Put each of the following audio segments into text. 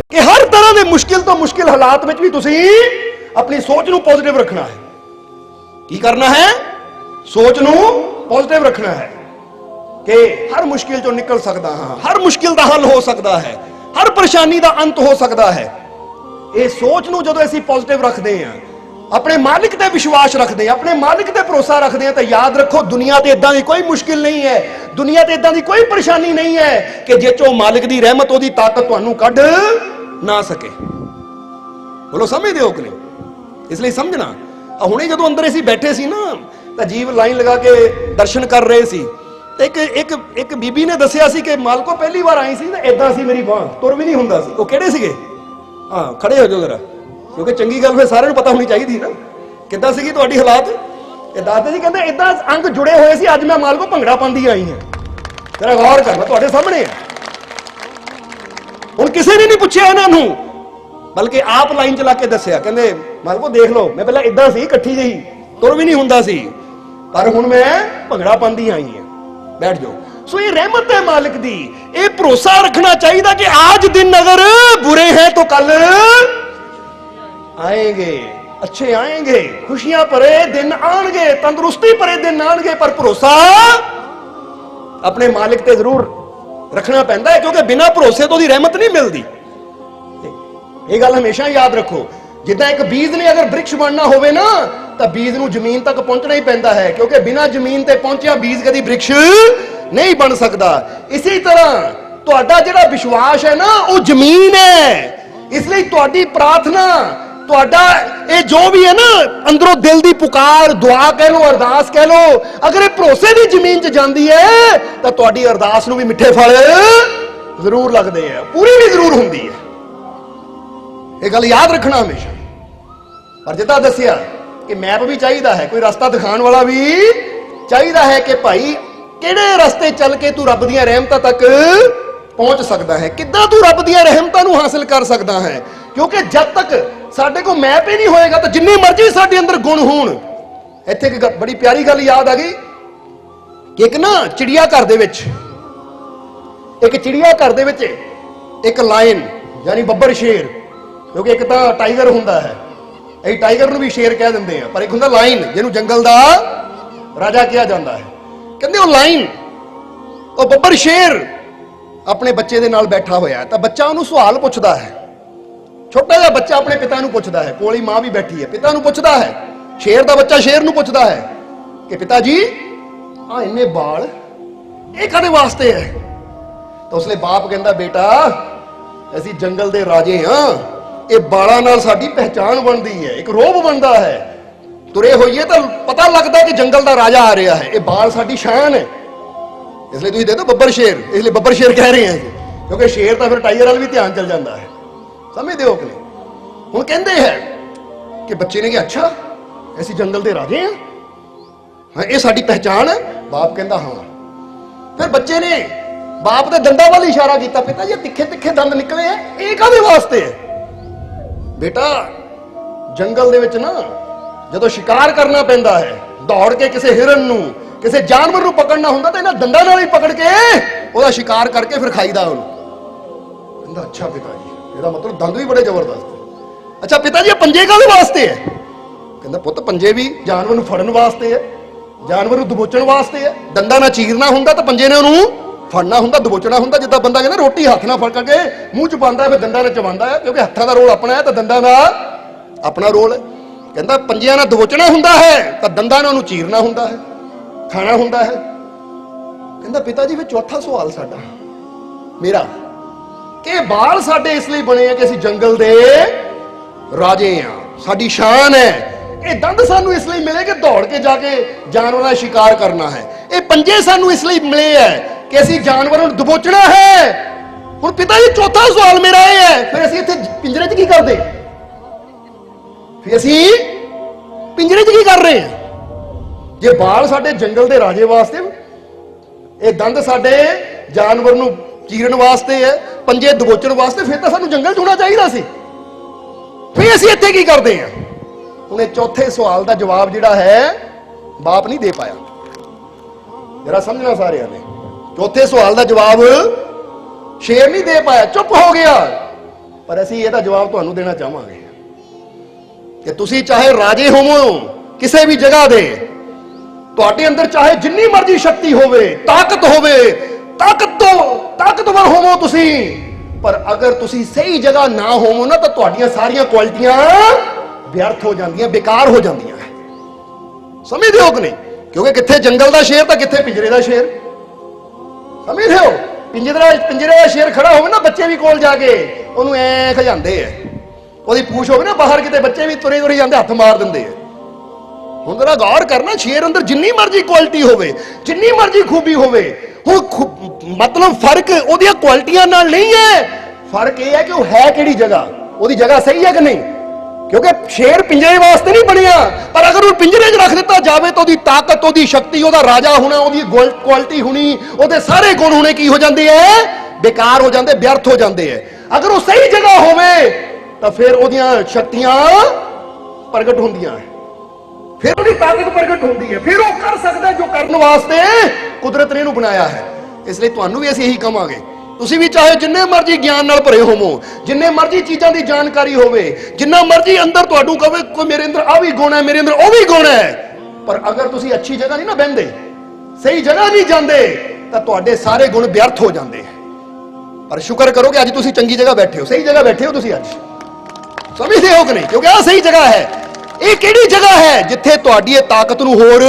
कि हर तरह के मुश्किल तो मुश्किल हालात में भी तुसी अपनी सोच नूं पॉजिटिव रखना है। की करना है? सोच नूं पॉजिटिव रखना है कि हर मुश्किल चों निकल सकदा हां, हर मुश्किल दा हल हो सकदा है, हर परेशानी दा अंत हो सकदा है। ये सोच नूं जदों असीं पॉजिटिव रखदे हां, अपने मालिक ते विश्वास रखते हैं, अपने मालिक ते भरोसा रखते हैं, तो याद रखो दुनिया ते इदां दी कोई मुश्किल नहीं है, दुनिया ते इदां दी कोई परेशानी नहीं है कि जे चो मालिक दी रहमत ओदी ताकत तुहानू कढ ना सके। बोलो समझदे हो कि नहीं? इसलिए समझना हुणे जदों अंदर असीं बैठे सी ना तो जीव लाइन लगा के दर्शन कर रहे सी, एक एक एक बीबी ने दसिया सी कि मालको पहली बार आई सी ते इदां सी मेरी बांह तुर भी नहीं हुंदा सी। वो किहड़े सीगे? हाँ खड़े हो जाओ जरा, क्योंकि चंगी गल फिर सारे पता होनी चाहिए ना किद्दां सीगी तुहाडी हालात। दादा जी कहते इदां अंग जुड़े हुए सी, अज मैं मालको भंगड़ा पांदी आई हां। जरा गौर करना, तुहाडे सामने है। हुण किसी ने नहीं पूछया इन्हां नूं, बल्कि आप लाइन चला के दसिया, कहंदे मालको देख लो मैं पहला इदां सी कट्ठी जही, तुर भी नहीं हुंदा सी, पर हुण मैं भंगड़ा पांदी आई हां। बैठ जाओ। सो ये रहमत है मालिक दी, ये भरोसा रखना चाहिए कि आज दिन अगर बुरे हैं तो कल आएंगे, अच्छे आएंगे, खुशियां भरे दिन आएंगे, तंदुरुस्ती भरे दिन आएंगे, पर भरोसा अपने मालिक ते जरूर रखना पैंदा है, क्योंकि बिना भरोसे तो दी रहमत नहीं मिलती। ये गल हमेशा याद रखो। जिद्दां एक बीज ने अगर वृक्ष बनना होवे ना तो बीज नूं जमीन तक पहुंचना ही पैंदा है, क्योंकि बिना जमीन ते पहुंचिया बीज कदी वृक्ष नहीं बन सकता। इसी तरह तुहाडा जिहड़ा विश्वास है ना वो जमीन है, इसलिए तुहाडी प्रार्थना तुहाडा ये जो भी है ना अंदरों दिल दी पुकार दुआ कह लो, अरदास कह लो, अगर ये भरोसे दी जमीन च जांदी है तो तुहाडी अरदास नूं भी मिठे फल जरूर लगदे हैं, पूरी भी जरूर हुंदी है। ये गल याद रखना हमेशा। पर जिद्दां दसिया कि मैप भी चाहिए है, कोई रास्ता दिखाने वाला भी चाहिए है कि भाई किहड़े रास्ते चल के तू रब दीयां रहमतां तक पहुंच सकता है, किद्दां तू रब दीयां रहमतां नूं हासिल कर सकता है। क्योंकि जब तक साडे को मैप ही नहीं होएगा तो जिन्नी मर्जी साडे अंदर गुण होण। इत्थे एक बड़ी प्यारी गल याद आ गई कि एक ना चिड़िया घर दे विच, एक चिड़िया घर दे विच एक लायन यानी बब्बर शेर, क्योंकि एक तो टाइगर हुंदा है, ਇਹ टाइगर ਨੂੰ भी शेर कह ਦਿੰਦੇ ਆ, पर एक ਹੁੰਦਾ लाइन ਜਿਹਨੂੰ जंगल ਦਾ राजा किया जाता है। ਕਹਿੰਦੇ ਉਹ लाइन ਉਹ ਬੱਬਰ शेर अपने बच्चे ਦੇ ਨਾਲ बैठा होया है, तो बच्चा ਉਹਨੂੰ सवाल ਪੁੱਛਦਾ है। छोटा ਜਿਹਾ बच्चा अपने पिता ਨੂੰ ਪੁੱਛਦਾ है, ਕੋਲੀ मां भी बैठी है, पिता ਨੂੰ ਪੁੱਛਦਾ है, शेर ਦਾ बच्चा शेर ਨੂੰ ਪੁੱਛਦਾ है कि पिता जी आ इन्ने बाल ਇਹ ਕਾਹਦੇ ਵਾਸਤੇ है? तो उसले बाप कहता बेटा ਅਸੀਂ जंगल ਦੇ राजे हाँ, ये बालों नाल साडी पहचान बनती है, एक रोब बनता है, तुरे होइए तो पता लगता है कि जंगल का राजा आ रहा है, ये बाल साडी शान है। इसलिए तुसीं देखो बब्बर शेर, इसलिए बब्बर शेर कह रहे हैं, क्योंकि शेर तो फिर टाइगर वाल भी ध्यान चल जाता है। समझते हो कि नहीं? हुण कहंदे हैं कि बच्चे ने कि अच्छा ऐसी जंगल के राजे हैं, हाँ ये साडी पहचान है। बाप कहता हाँ। फिर बच्चे ने बाप के दंदां वाल इशारा किया, पिता जी तिखे तिखे दंद निकले हैं, ये काहदे वास्ते है? बेटा जंगल दे विच ना जदों शिकार करना पैंदा है, दौड़ के किसी हिरन नूं किसी जानवर नूं पकड़ना हुंदा तो इन्हां दंदां नाल ही पकड़ के ओहदा शिकार करके फिर खाईदा उहनूं। कहंदा अच्छा पिताजी, ਇਹਦਾ मतलब दंद भी बड़े जबरदस्त। अच्छा पिताजी पंजे काहदे वास्ते है? कहंदा पुੱਤ पंजे भी जानवर नूं फड़न वास्ते है, जानवर नूं दबोचण वास्ते है। दंदां नाल चीरना हुंदा तो पंजे ने ਉਹਨੂੰ फड़ना हुंदा, दबोचना हुंदा। जिद्दां बंदा कहंदा रोटी हत्थ नाल फड़ के मूंह च पांदा फिर दंदां नाल चबांदा है, क्योंकि हत्थां दा रोल अपना है तो दंदां दा अपना रोल है। कहंदा पंजियां नाल दबोचना हुंदा है तो दंदां नाल ਉਹਨੂੰ चीरना हुंदा है, खाना हुंदा है। कहंदा पिता जी फिर चौथा सवाल साडा मेरा कि बाल साडे इसलिए बने हैं कि असीं जंगल दे राजे हां, साडी शान है। ये दंद सानू इसलिए मिले कि दौड़ के जाके जानवरों का शिकार करना है। ये पंजे सानू इसलिए मिले है कि असीं जानवरों को दबोचना है। हुण पिता जी चौथा सवाल मेरा ये है, फिर असीं इत्थे पिंजरे च की करदे? फिर असीं पिंजरे च की कर रहे हैं? जे बाल साडे जंगल दे राजे वास्ते, ये दंद साडे जानवर नूं चीरन वास्ते है, पंजे दबोचण वास्ते, फिर तो सानू जंगल च होना चाहिए सी। फिर असीं इत्थे की करदे हैं? उन्हें चौथे सवाल का जवाब जिहड़ा है बाप नहीं दे पाया। जरा समझना सारे ने, चौथे सवाल का जवाब शेर नहीं दे पाया, चुप हो गया। पर असीं इहदा जवाब तुहानूं देना चाहांगे कि तुसीं चाहे राजे होवो किसी भी जगह दे, तुहाडे अंदर चाहे जिन्नी मर्जी शक्ति होवे, ताकत होवे, ताकतवर होवो तुसीं, पर अगर तुसीं सही जगह ना होवो ना तो तुहाडीआं सारियां क्वालिटियां व्यर्थ हो जांदियां, बेकार हो जांदियां। समझदे हो कि नहीं? क्योंकि कित्थे जंगल दा शेर तो कित्थे पिंजरे दा शेर। समझदे हो? पिंजरे दा शेर खड़ा होवे ना, बच्चे भी कोल जाके ਉਹਨੂੰ ਐ ਖਜਾਂਦੇ ਐ, ਉਹਦੀ ਪੂਛ ਹੋਵੇ ਨਾ ਬਾਹਰ ਕਿਤੇ, ਬੱਚੇ ਵੀ ਤੁਰੇ ਜਾਂਦੇ ਹੱਥ ਮਾਰ ਦਿੰਦੇ ਐ। ਹੁਣ ਜਰਾ ਗੌਰ ਕਰਨਾ, ਸ਼ੇਰ ਅੰਦਰ ਜਿੰਨੀ ਮਰਜ਼ੀ ਕੁਆਲਿਟੀ ਹੋਵੇ, ਜਿੰਨੀ ਮਰਜ਼ੀ ਖੂਬੀ ਹੋਵੇ, ਹੁਣ ਮਤਲਬ ਫਰਕ ਉਹਦੀਆਂ ਕੁਆਲਿਟੀਆਂ ਨਾਲ ਨਹੀਂ ਹੈ, ਫਰਕ ਇਹ ਹੈ ਕਿ ਉਹ ਹੈ ਕਿਹੜੀ ਜਗ੍ਹਾ, ਉਹਦੀ ਜਗ੍ਹਾ ਸਹੀ ਹੈ ਕਿ ਨਹੀਂ। ਕਿਉਂਕਿ ਸ਼ੇਰ ਪਿੰਜਰੇ ਵਾਸਤੇ ਨਹੀਂ ਬਣਿਆ, ਪਰ ਅਗਰ ਉਹ ਪਿੰਜਰੇ 'ਚ ਰੱਖ ਦਿੱਤਾ ਜਾਵੇ ਤਾਂ ਉਹਦੀ ਤਾਕਤ, ਉਹਦੀ ਸ਼ਕਤੀ, ਉਹਦਾ ਰਾਜਾ ਹੋਣਾ, ਉਹਦੀ ਕੁਆਲਿਟੀ ਹੋਣੀ, ਉਹਦੇ ਸਾਰੇ ਗੁਣ ਹੋਣੇ ਕੀ ਹੋ ਜਾਂਦੇ ਐ, बेकार हो जाते, व्यर्थ हो जाते हैं। अगर वो सही जगह होवे तो फिर ओदियां शक्तियां प्रगट होंदियां है, फिर ओदी ताकत प्रगट होंदी है, फिर वो कर सकता है जो करने वास्ते कुदरत ने इहनूं बनाया है। इसलिए तुहानूं भी असीं यही कहांगे, तुसीं भी चाहे जिन्ने मर्जी ज्ञान नाल भरे होवो, जिन्ने मर्जी चीज़ां दी जानकारी होवे, जिन्ना मर्जी अंदर तुहाडू कहे कोई मेरे अंदर आ भी गुण है, मेरे अंदर वो भी गुण है, पर अगर तुसीं अच्छी जगह नहीं ना बहिंदे, सही जगह नहीं जांदे, तां तुहाडे सारे गुण व्यर्थ हो जांदे। पर शुक्र करो कि अज तुसीं चंगी जगह बैठे हो, सही जगह बैठे हो तुसीं अज। समझदे हो कि नहीं? क्योंकि आ सही जगह है। ये किहड़ी जगह है जिथे तुहाडी ताकत नूं होर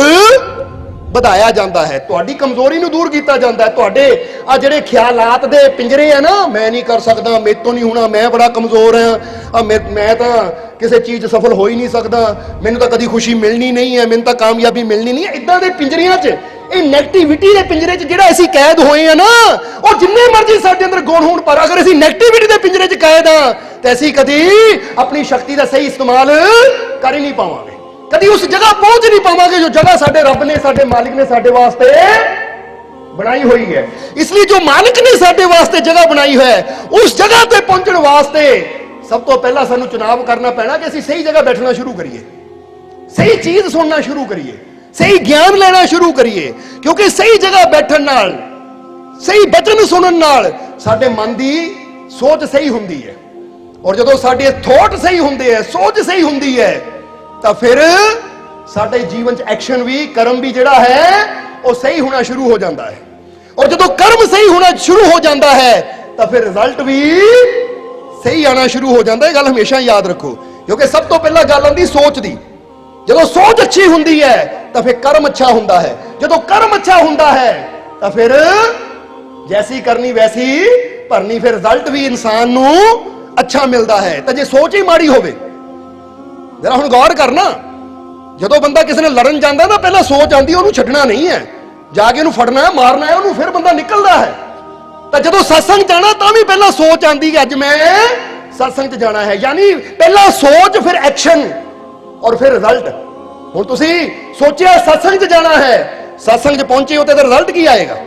ਵਧਾਇਆ ਜਾਂਦਾ है, तुहाडी कमजोरी नूं दूर किया जाता है। तुहाडे आ जिहड़े ख्यालात दे पिंजरे है ना, मैं नहीं कर सकदा, मेरे तो नहीं होना, मैं बड़ा कमजोर हाँ, मैं तो किसी चीज़ सफल हो ही नहीं सकता, मैनूं तो कभी खुशी मिलनी नहीं है, मैनूं तो कामयाबी मिलनी नहीं है। इदां दे पिंजरियां च, ये नैगेटिविटी के पिंजरे च जिहड़ा असीं कैद होए हैं ना, और जिन्ने मर्जी साडे अंदर गुण होण, पर अगर असीं नैगेटिविटी के पिंजरे च कैद हाँ तो असीं कदी अपनी शक्ति का सही इस्तेमाल कर ही नहीं पावांगे, कभी उस जगह पहुंच नहीं पावांगे जो जगह साडे रब ने, साडे मालिक ने साडे वास्ते बनाई हुई है। इसलिए जो मालिक ने साडे वास्ते जगह बनाई है, उस जगह ते पहुंचने वास्ते सब तो पहला सानू चुनाव करना पैना कि असीं सही जगह बैठना शुरू करिए, सही चीज सुनना शुरू करिए, सही ज्ञान लेना शुरू करिए। क्योंकि सही जगह बैठण नाल, सही वचन सुनन नाल साडे मन दी सोच सही हुंदी है, और जदों साडे थॉट सही हुंदे है, सोच सही हुंदी है, तो फिर साडे जीवन च एक्शन भी, कर्म भी जिहड़ा है वो सही होना शुरू हो जाता है। और जदों कर्म सही होना शुरू हो जाता है तो फिर रिजल्ट भी सही आना शुरू हो जाता है। गल हमेशा याद रखो, क्योंकि सब तो पहला गल आती सोच दी। जदों सोच अच्छी हुंदी है तो फिर कर्म अच्छा हुंदा है, जदों कर्म अच्छा हुंदा है तो फिर जैसी करनी वैसी भरनी, फिर रिजल्ट भी इंसान नूं अच्छा मिलता है। तो जे सोच ही माड़ी होवे, जरा हुण गौर करना, जदों बंदा किसी ने लड़न जाता ना, पहला सोच आती है, उन्होंने छड्डना नहीं है, जाके उन्होंने फड़ना है, मारना है, उन्होंने फिर बंदा निकलता है। तो जदों सत्संग जाना तो भी पहला सोच आती है, अज मैं सत्संग च जाना है, यानी पहला सोच फिर एक्शन और फिर रिजल्ट। हुण तुसीं सोचिया सत्संग च जाना है, सत्संग च पहुंचे हो तो रिजल्ट की आएगा?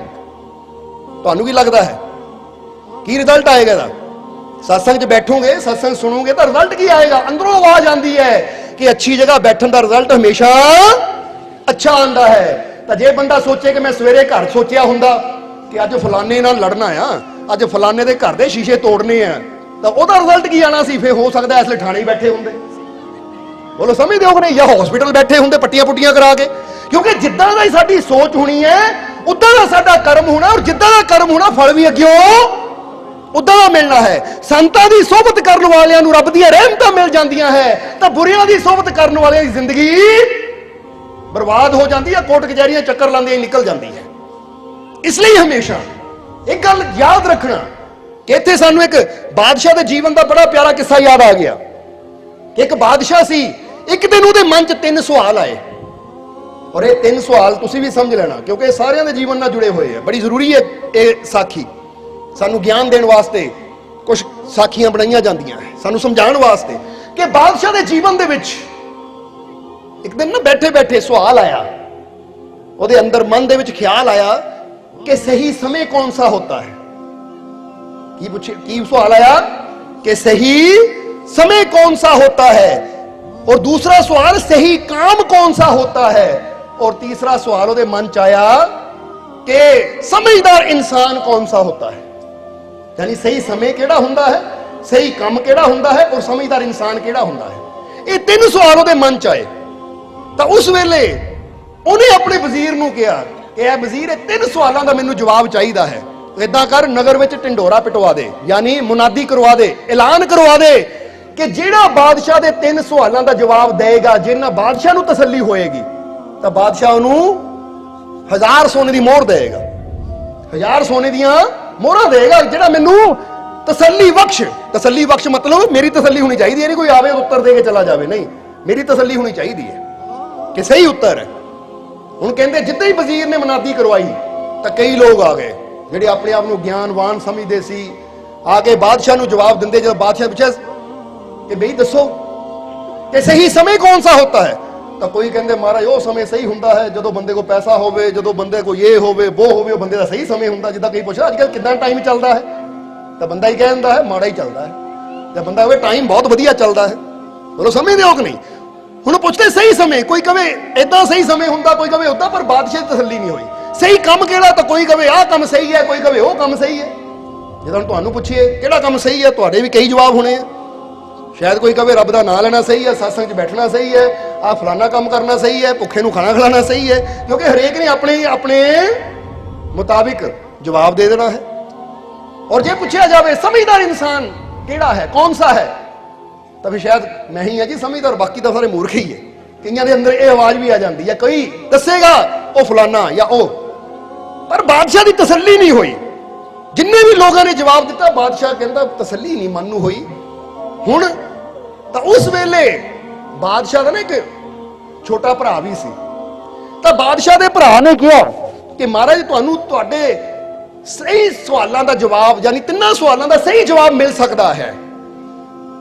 तुहानूं की लगता है की रिजल्ट आएगा इहदा? सत्संग च बैठोगे, सत्संग सुनोगे तो रिजल्ट की आएगा? अंदरों आवाज आती है कि अच्छी जगह बैठन का रिजल्ट हमेशा अच्छा आता है। तो जे बंदा सोचे कि मैं सवेरे घर सोचिया हुंदा कि अज फलाने नाल लड़ना आ, अज फलाने दे घर दे शीशे तोड़ने आ, तो वह रिजल्ट की आना सी? फिर हो सकता है इसलिए थाने बैठे होंगे, बोलो समझते हो कि नहीं, या हॉस्पिटल बैठे होंगे पट्टियां पुट्टियां करा के। क्योंकि जिद्दां दा साडी सोच होनी है, उद्दां दा साडा कर्म होना, और जिद्दां दा कर्म होना फल भी अग्यों उदा दा मिलना है। संतां दी सोहबत करन वालियां नूं रब दीआं रहमतां मिल जांदियां है, तो बुरियां दी सोहबत करन वालियां दी जिंदगी बर्बाद हो जाती है, कोर्ट कचहरियां चक्कर लांदियां निकल जाती है। इसलिए हमेशा एक गल याद रखना कि इत्थे सानूं एक बादशाह दे जीवन का बड़ा प्यारा किस्सा याद आ गया कि एक बादशाह सी, एक दिन उहदे मन च 3 सवाल आए, और ये 3 सवाल तुसीं भी समझ लेना, क्योंकि सारियां दे जीवन नाल जुड़े हुए हैं। बड़ी जरूरी है ये साखी, सानू ज्ञान देने वास्ते कुछ साखियां बनाईयां जांदियां हैं, सानू समझाने वास्ते कि बादशाह के जीवन दे विच एक दिन ना बैठे बैठे सवाल आया, ਉਹਦੇ अंदर मन दे विच ख्याल आया कि सही समय कौन सा होता है। की सवाल आया कि सही समय कौन सा होता है, और दूसरा सवाल सही काम कौन सा होता है, और तीसरा सवाल ਉਹਦੇ मन च आया कि समझदार इंसान कौन सा होता है, यानी सही समय केड़ा हुंदा है, सही काम केड़ा हुंदा है और समझदार इंसान केड़ा हुंदा है। ये तीन सवाल ਉਹਦੇ मन च आए तो उस वेले ਉਹਨੇ अपने वजीर ਨੂੰ ਕਿਹਾ कि ਇਹ वजीर ਇਹ तीन सवालों का मैनू जवाब चाहिए है, इदा कर नगर में ढिंडोरा पिटवा दे, यानी मुनादी करवा दे, ऐलान करवा दे कि जेड़ा बादशाह के तीन सवालों का जवाब देगा, जिन्ना बादशाह नू तसल्ली होएगी तो बादशाह उन्होंने 1000 सोने की मोहर देगा, 1000 सोने दियां मोहरा देगा, जेड़ा मैनू तसल्ली बख्श मतलब मेरी तसल्ली होनी चाहिए, नहीं कोई आवे उत्तर दे के चला जाए, नहीं मेरी तसल्ली होनी चाहिए है कि सही उत्तर है। हुण कहंदे जिद्दां ही वजीर ने मुनादी करवाई तो कई लोग आ गए जिहड़े अपने आप को ज्ञानवान समझते सी, आके बादशाह नू जवाब दिंदे। जब बादशाह पूछे कि बई दसो कि सही समय कौन सा होता है, तो कोई कहते महाराज वो समय सही हुंदा है जदों बंदे को पैसा होवे, जदों बंदे को ये होवे वो होवे, बंदे का सही समय हुंदा। जिद्दां कई पुछा अजकल कितना टाइम चलता है, तो बंदा ही कह दिंदा है माड़ा ही चलता है, जब बंदा कहे टाइम बहुत वधिया चलता है, बोलो समझदे हो कि नहीं। हुण पुछते सही समय, कोई कहे इदां सही समय हुंदा, कोई कहे उदां, पर बादशाह की तसल्ली नहीं हुई। सही काम केड़ा, तो कोई कहे आह काम सही है, कोई कहे वो काम सही है। जदों तुहानूं पुछिए किहड़ा काम सही है, तुहाडे भी कई जवाब होने हैं। शायद कोई कहे रब दा नाम लेना सही है, सत्संग च बैठना सही है, आ फलाना काम करना सही है, भुखे नूं खाना खिलाना सही है, क्योंकि हरेक ने अपने अपने मुताबिक जवाब दे देना है। और जे पूछा जाए समझदार इंसान केड़ा है, कौन सा है, तो फिर शायद मैं ही है जी समझदार, बाकी तो सारे मूर्ख ही है। कईयां दे अंदर ये आवाज भी आ जाती है, कोई दसेगा ओ फलाना या ओ, पर बादशाह की तसल्ली नहीं हुई। जिन्ने भी लोगों ने जवाब दिता बादशाह कहता तसल्ली नहीं मन नूं हुई। हुण तो उस वेले बादशाह का ना एक छोटा भरा भी सी, तो बादशाह के भरा ने कहा कि महाराज तुहानूं तुहाडे सही सवालों का जवाब, यानी तिन्ना सवालों का सही जवाब मिल सकता है,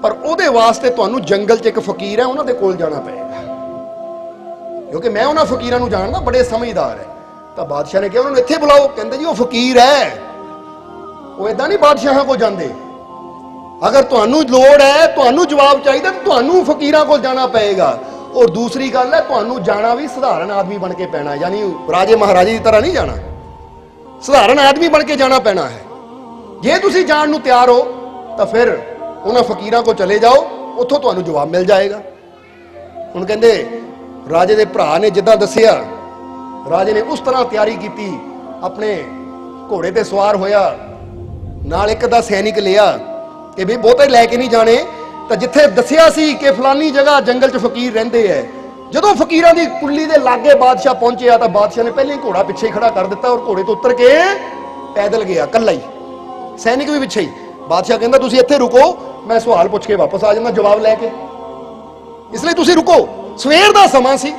पर उहदे वास्ते तुहानूं जंगल च एक फकीर है उन्हां दे कोल जाना पएगा, क्योंकि मैं उन्हां फकीरां नूं जानदा बड़े समझदार है। तो बादशाह ने कहा उन्होंने इत्थे बुलाओ, कहंदे जी वो फकीर है, वो इदां नहीं बादशाहां को जांदे। अगर तुहानूं लोड़ है, तुहानूं जवाब चाहिए तो तुहानूं फकीरां कोल जाना पएगा। और दूसरी गल है तुहानूं जाना भी साधारण आदमी बन के पैना, यानी राजे महाराजे की तरह नहीं जाना, साधारण आदमी बन के जाना पैना है। जे तुसीं जाण नूं तैयार हो तो फिर उन्हां फकीरां को चले जाओ, उत्थों तुहानूं जवाब मिल जाएगा। हुण कहंदे राजे दे भरा ने जिद्दां दस्सिया, राजे ने उस तरह तैयारी की, अपने घोड़े ते सवार होया, नाल एक दा सैनिक लिया कि भी बहुते लैके नहीं जाने, तो जिथे दसिया सी कि फलानी जगह जंगल च फकीर रहिंदे है। जदों फकीरां दी कुल्ली दे लागे बादशाह पहुंचे तो बादशाह ने पहले ही घोड़ा पिछे खड़ा कर दिता और घोड़े तो उतर के पैदल गया कल्ला ही, सैनिक भी पिछे ही। बादशाह कहंदा तुसीं इत्थे रुको, मैं सवाल पुछ के वापस आ जांदा जवाब लैके, इसलिए तुसीं रुको। सवेर दा समा सी,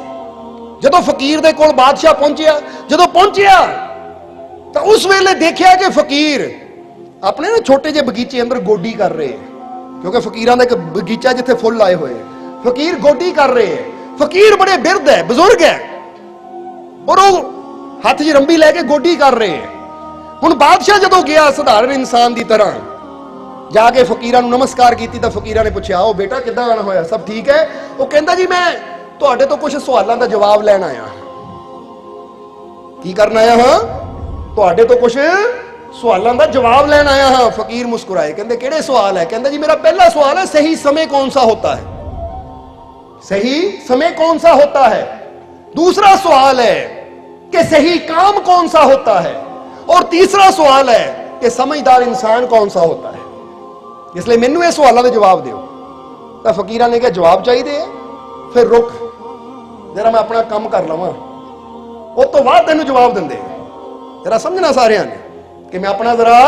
जदों फकीर दे कोल बादशाह पहुंचिया, जदों पहुंचिया तो उस वेले देखिया कि फकीर अपने ना छोटे जे बगीचे अंदर गोडी कर रहे हैं, क्योंकि फकीरां दा एक बगीचा जिथे फुल आए हुए हैं, फकीर गोडी कर रहे हैं। फकीर बड़े बिरध है, बुजुर्ग है, और वो हाथ च रंबी लैके गोडी कर रहे हैं। हुण बादशाह जदों गया साधारण इंसान की तरह जाके फकीरां नूं नमस्कार की, तो फकीरां ने पूछा आओ बेटा किद्दां आना होया, सब ठीक है? वो कहंदा जी मैं तुहाडे तो कुछ सवालों का जवाब लैण आया। की करन आया हां? तुहाडे तो कुछ सवालों का जवाब लैण आया हाँ। फकीर मुस्कुराए, कहंदे किहड़े सवाल है? कहंदा जी मेरा पहला सवाल है सही समय कौन सा होता है, सही समय कौन सा होता है। दूसरा सवाल है कि सही काम कौन सा होता है, और तीसरा सवाल है कि समझदार इंसान कौन सा होता है। इसलिए मैनू ये सवालों के जवाब दिओ। तो फकीरां ने कहा जवाब चाहिए, फिर रुक जरा मैं अपना काम कर लवां, उस तो बाद तेनू जवाब देंदे। जरा समझना सारिਆਂ ने कि मैं अपना जरा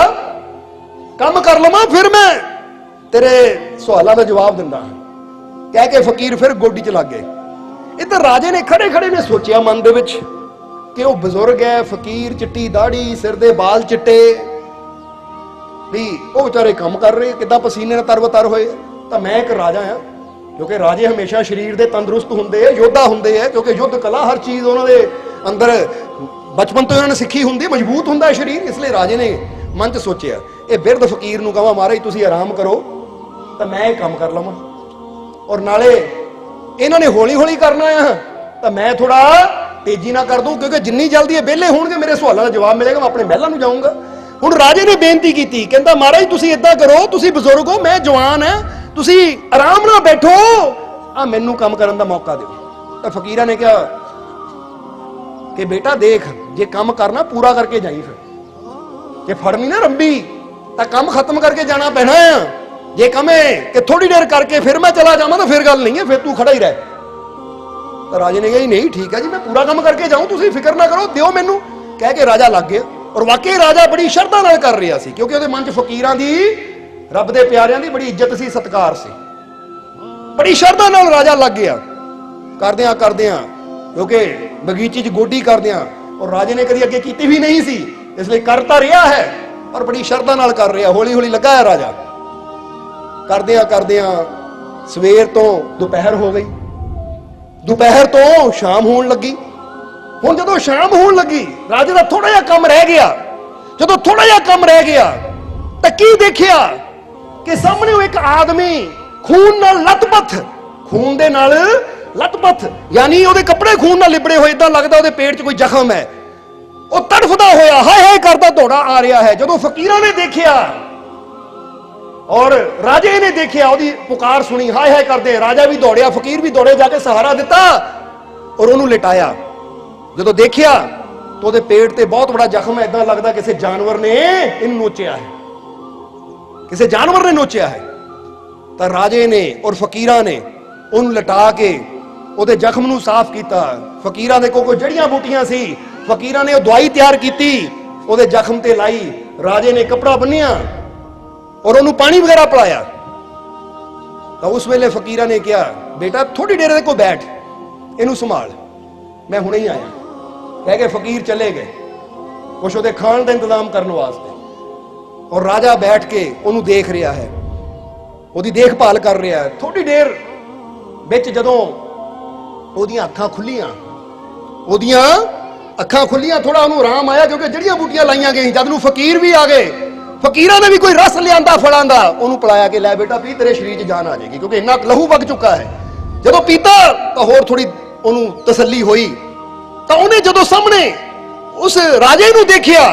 काम कर लवां, फिर मैं तेरे सवालों का जवाब दिंदा। कह के फकीर फिर गोडी च लग गए। इधर राजे ने खड़े खड़े ने सोचिया मन दे विच कि वह बजुर्ग है, फकीर, चिट्टी दाढ़ी, सिर दे बाल चिट्टे, भी वो बेचारे काम कर रहे, किद्दां पसीने नाल तरबतर होए। तो मैं एक राजा हाँ, क्योंकि राजे हमेशा शरीर दे तंदुरुस्त होंदे है, योद्धा होंदे है, क्योंकि युद्ध कला हर चीज़ उन्होंने अंदर बचपन तो उन्होंने सीखी होंदी, मजबूत होंदा है शरीर। इसलिए राजे ने मन च सोचिया ये बिरध फकीर नूं कहां महाराज तुसीं आराम करो तो मैं ये काम कर लवां, और नाले इन्होंने हौली हौली करना है तो मैं थोड़ा ਤੇਜ਼ੀ ਨਾਲ ਕਰ ਦੂੰ, ਕਿਉਂਕਿ ਜਿੰਨੀ ਜਲਦੀ ਇਹ ਵਿਹਲੇ ਹੋਣਗੇ ਮੇਰੇ ਸਵਾਲਾਂ ਦਾ ਜਵਾਬ ਮਿਲੇਗਾ, ਮੈਂ ਆਪਣੇ ਮਹਿਲਾਂ ਨੂੰ ਜਾਊਂਗਾ। ਹੁਣ ਰਾਜੇ ਨੇ ਬੇਨਤੀ ਕੀਤੀ, ਕਹਿੰਦਾ ਮਹਾਰਾਜ ਤੁਸੀਂ ਇਦਾਂ ਕਰੋ, ਤੁਸੀਂ ਬਜ਼ੁਰਗ ਹੋ, ਮੈਂ ਜਵਾਨ ਹਾਂ, ਤੁਸੀਂ ਆਰਾਮ ਨਾਲ ਬੈਠੋ, ਆ ਮੈਨੂੰ ਕੰਮ ਕਰਨ ਦਾ ਮੌਕਾ ਦਿਓ। ਤਾਂ ਫਕੀਰਾਂ ਨੇ ਕਿਹਾ ਕਿ ਬੇਟਾ ਦੇਖ, ਜੇ ਕੰਮ ਕਰਨਾ ਪੂਰਾ ਕਰਕੇ ਜਾਈ, ਫਿਰ ਜੇ ਫੜਨੀ ਨਾ ਰੰਬੀ ਤਾਂ ਕੰਮ ਖਤਮ ਕਰਕੇ ਜਾਣਾ ਪੈਣਾ ਆ। ਜੇ ਕਹੇ ਕਿ ਥੋੜੀ ਦੇਰ ਕਰਕੇ ਫਿਰ ਮੈਂ ਚਲਾ ਜਾਵਾਂ ਤਾਂ ਫਿਰ ਗੱਲ ਨਹੀਂ ਹੈ, ਫਿਰ ਤੂੰ ਖੜਾ ਹੀ ਰਹਿ। ਤਾਂ ਰਾਜੇ ਨੇ ਕਿਹਾ ਨਹੀਂ ਠੀਕ ਹੈ ਜੀ, ਮੈਂ ਪੂਰਾ ਕੰਮ ਕਰਕੇ ਜਾਊਂ, ਤੁਸੀਂ ਫਿਕਰ ਨਾ ਕਰੋ, ਦਿਓ ਮੈਨੂੰ। ਕਹਿ ਕੇ ਰਾਜਾ ਲੱਗ ਗਿਆ। ਔਰ ਵਾਕਈ ਰਾਜਾ ਬੜੀ ਸ਼ਰਧਾ ਨਾਲ ਕਰ ਰਿਹਾ ਸੀ, ਕਿਉਂਕਿ ਉਹਦੇ ਮਨ 'ਚ ਫਕੀਰਾਂ ਦੀ, ਰੱਬ ਦੇ ਪਿਆਰਿਆਂ ਦੀ ਬੜੀ ਇੱਜ਼ਤ ਸੀ, ਸਤਿਕਾਰ ਸੀ। ਬੜੀ ਸ਼ਰਧਾ ਨਾਲ ਰਾਜਾ ਲੱਗ ਗਿਆ। ਕਰਦਿਆਂ ਕਿਉਂਕਿ ਬਗੀਚੇ 'ਚ ਗੋਡੀ ਕਰਦਿਆਂ, ਔਰ ਰਾਜੇ ਨੇ ਕਦੀ ਅੱਗੇ ਕੀਤੀ ਵੀ ਨਹੀਂ ਸੀ, ਇਸ ਲਈ ਕਰਤਾ ਰਿਹਾ ਹੈ, ਪਰ ਬੜੀ ਸ਼ਰਧਾ ਨਾਲ ਕਰ ਰਿਹਾ। ਹੌਲੀ ਹੌਲੀ ਲੱਗਾ ਹੈ ਰਾਜਾ। ਕਰਦਿਆਂ ਸਵੇਰ ਤੋਂ ਦੁਪਹਿਰ ਹੋ ਗਈ, ਦੁਪਹਿਰ ਤੋਂ ਸ਼ਾਮ ਹੋਣ ਲੱਗੀ। ਹੁਣ ਜਦੋਂ ਸ਼ਾਮ ਹੋਣ ਲੱਗੀ, ਰਾਜੇ ਦਾ ਥੋੜਾ ਜਿਹਾ ਕੰਮ ਰਹਿ ਗਿਆ। ਜਦੋਂ ਥੋੜਾ ਜਿਹਾ ਕੰਮ ਰਹਿ ਗਿਆ ਤਾਂ ਕੀ ਦੇਖਿਆ ਕਿ ਸਾਹਮਣੇ ਇੱਕ ਆਦਮੀ ਖੂਨ ਨਾਲ ਲੱਤਪੱਥ, ਖੂਨ ਦੇ ਨਾਲ ਲੱਤਪੱਥ, ਯਾਨੀ ਉਹਦੇ ਕੱਪੜੇ ਖੂਨ ਨਾਲ ਲਿਬੜੇ ਹੋਏ, ਇਦਾਂ ਲੱਗਦਾ ਉਹਦੇ ਪੇਟ 'ਚ ਕੋਈ ਜ਼ਖਮ ਹੈ। ਉਹ ਤੜਫਦਾ ਹੋਇਆ ਹਾਏ ਹਾਏ ਕਰਦਾ ਦੌੜਾ ਆ ਰਿਹਾ ਹੈ। ਜਦੋਂ ਫਕੀਰਾਂ ਨੇ ਦੇਖਿਆ ਔਰ ਰਾਜੇ ਨੇ ਦੇਖਿਆ, ਉਹਦੀ ਪੁਕਾਰ ਸੁਣੀ, ਹਾਏ ਹਾਏ ਕਰਦੇ, ਰਾਜਾ ਵੀ ਦੌੜਿਆ, ਫਕੀਰ ਵੀ ਦੌੜੇ, ਜਾ ਕੇ ਸਹਾਰਾ ਦਿੱਤਾ ਔਰ ਉਹਨੂੰ ਲਿਟਾਇਆ। ਜਦੋਂ ਦੇਖਿਆ ਤਾਂ ਉਹਦੇ ਪੇਟ ਤੇ ਬਹੁਤ ਬੜਾ ਜ਼ਖਮ ਹੈ, ਇਦਾਂ ਲੱਗਦਾ ਕਿਸੇ ਜਾਨਵਰ ਨੇ ਇਹਨੂੰ ਨੋਚਿਆ ਹੈ, ਕਿਸੇ ਜਾਨਵਰ ਨੇ ਨੋਚਿਆ ਹੈ। ਤਾਂ ਰਾਜੇ ਨੇ ਔਰ ਫਕੀਰਾਂ ਨੇ ਉਹਨੂੰ ਲਟਾ ਕੇ ਉਹਦੇ ਜ਼ਖਮ ਨੂੰ ਸਾਫ਼ ਕੀਤਾ। ਫਕੀਰਾਂ ਦੇ ਕੋਲ ਕੋਈ ਜੜੀਆਂ ਬੂਟੀਆਂ ਸੀ, ਫਕੀਰਾਂ ਨੇ ਉਹ ਦਵਾਈ ਤਿਆਰ ਕੀਤੀ, ਉਹਦੇ ਜ਼ਖਮ ਤੇ ਲਾਈ। ਰਾਜੇ ਨੇ ਕੱਪੜਾ ਬੰਨਿਆ ਔਰ ਉਹਨੂੰ ਪਾਣੀ ਵਗੈਰਾ ਪਿਲਾਇਆ। ਤਾਂ ਉਸ ਵੇਲੇ ਫਕੀਰਾਂ ਨੇ ਕਿਹਾ ਬੇਟਾ ਥੋੜੀ ਦੇਰ ਇਹਦੇ ਕੋਲ ਬੈਠ, ਇਹਨੂੰ ਸੰਭਾਲ, ਮੈਂ ਹੁਣੇ ਹੀ ਆਇਆ। ਕਹਿ ਕੇ ਫਕੀਰ ਚਲੇ ਗਏ ਕੁਛ ਉਹਦੇ ਖਾਣ ਦਾ ਇੰਤਜ਼ਾਮ ਕਰਨ ਵਾਸਤੇ। ਔਰ ਰਾਜਾ ਬੈਠ ਕੇ ਉਹਨੂੰ ਦੇਖ ਰਿਹਾ ਹੈ, ਉਹਦੀ ਦੇਖਭਾਲ ਕਰ ਰਿਹਾ ਹੈ। ਥੋੜੀ ਦੇਰ ਵਿੱਚ ਜਦੋਂ ਉਹਦੀਆਂ ਅੱਖਾਂ ਖੁੱਲੀਆਂ, ਥੋੜਾ ਉਹਨੂੰ ਆਰਾਮ ਆਇਆ, ਕਿਉਂਕਿ ਜਿਹੜੀਆਂ ਬੂਟੀਆਂ ਲਾਈਆਂ ਗਈਆਂ, ਜਦ ਨੂੰ ਫਕੀਰ ਵੀ ਆ ਗਏ, ਫਕੀਰਾਂ ਨੇ ਵੀ ਕੋਈ ਰਸ ਲਿਆਂਦਾ ਫਲਾਂ ਦਾ, ਉਹਨੂੰ ਪਿਲਾਇਆ ਕਿ ਲੈ ਬੇਟਾ ਪੀ, ਤੇਰੇ ਸਰੀਰ 'ਚ ਜਾਨ ਆ ਜਾਏਗੀ, ਕਿਉਂਕਿ ਇੰਨਾ ਲਹੂ ਵਗ ਚੁੱਕਾ ਹੈ। ਜਦੋਂ ਪੀਤਾ ਤਾਂ ਹੋਰ ਥੋੜੀ ਉਹਨੂੰ ਤਸੱਲੀ ਹੋਈ। ਤਾਂ ਉਹਨੇ ਜਦੋਂ ਸਾਹਮਣੇ ਉਸ ਰਾਜੇ ਨੂੰ ਦੇਖਿਆ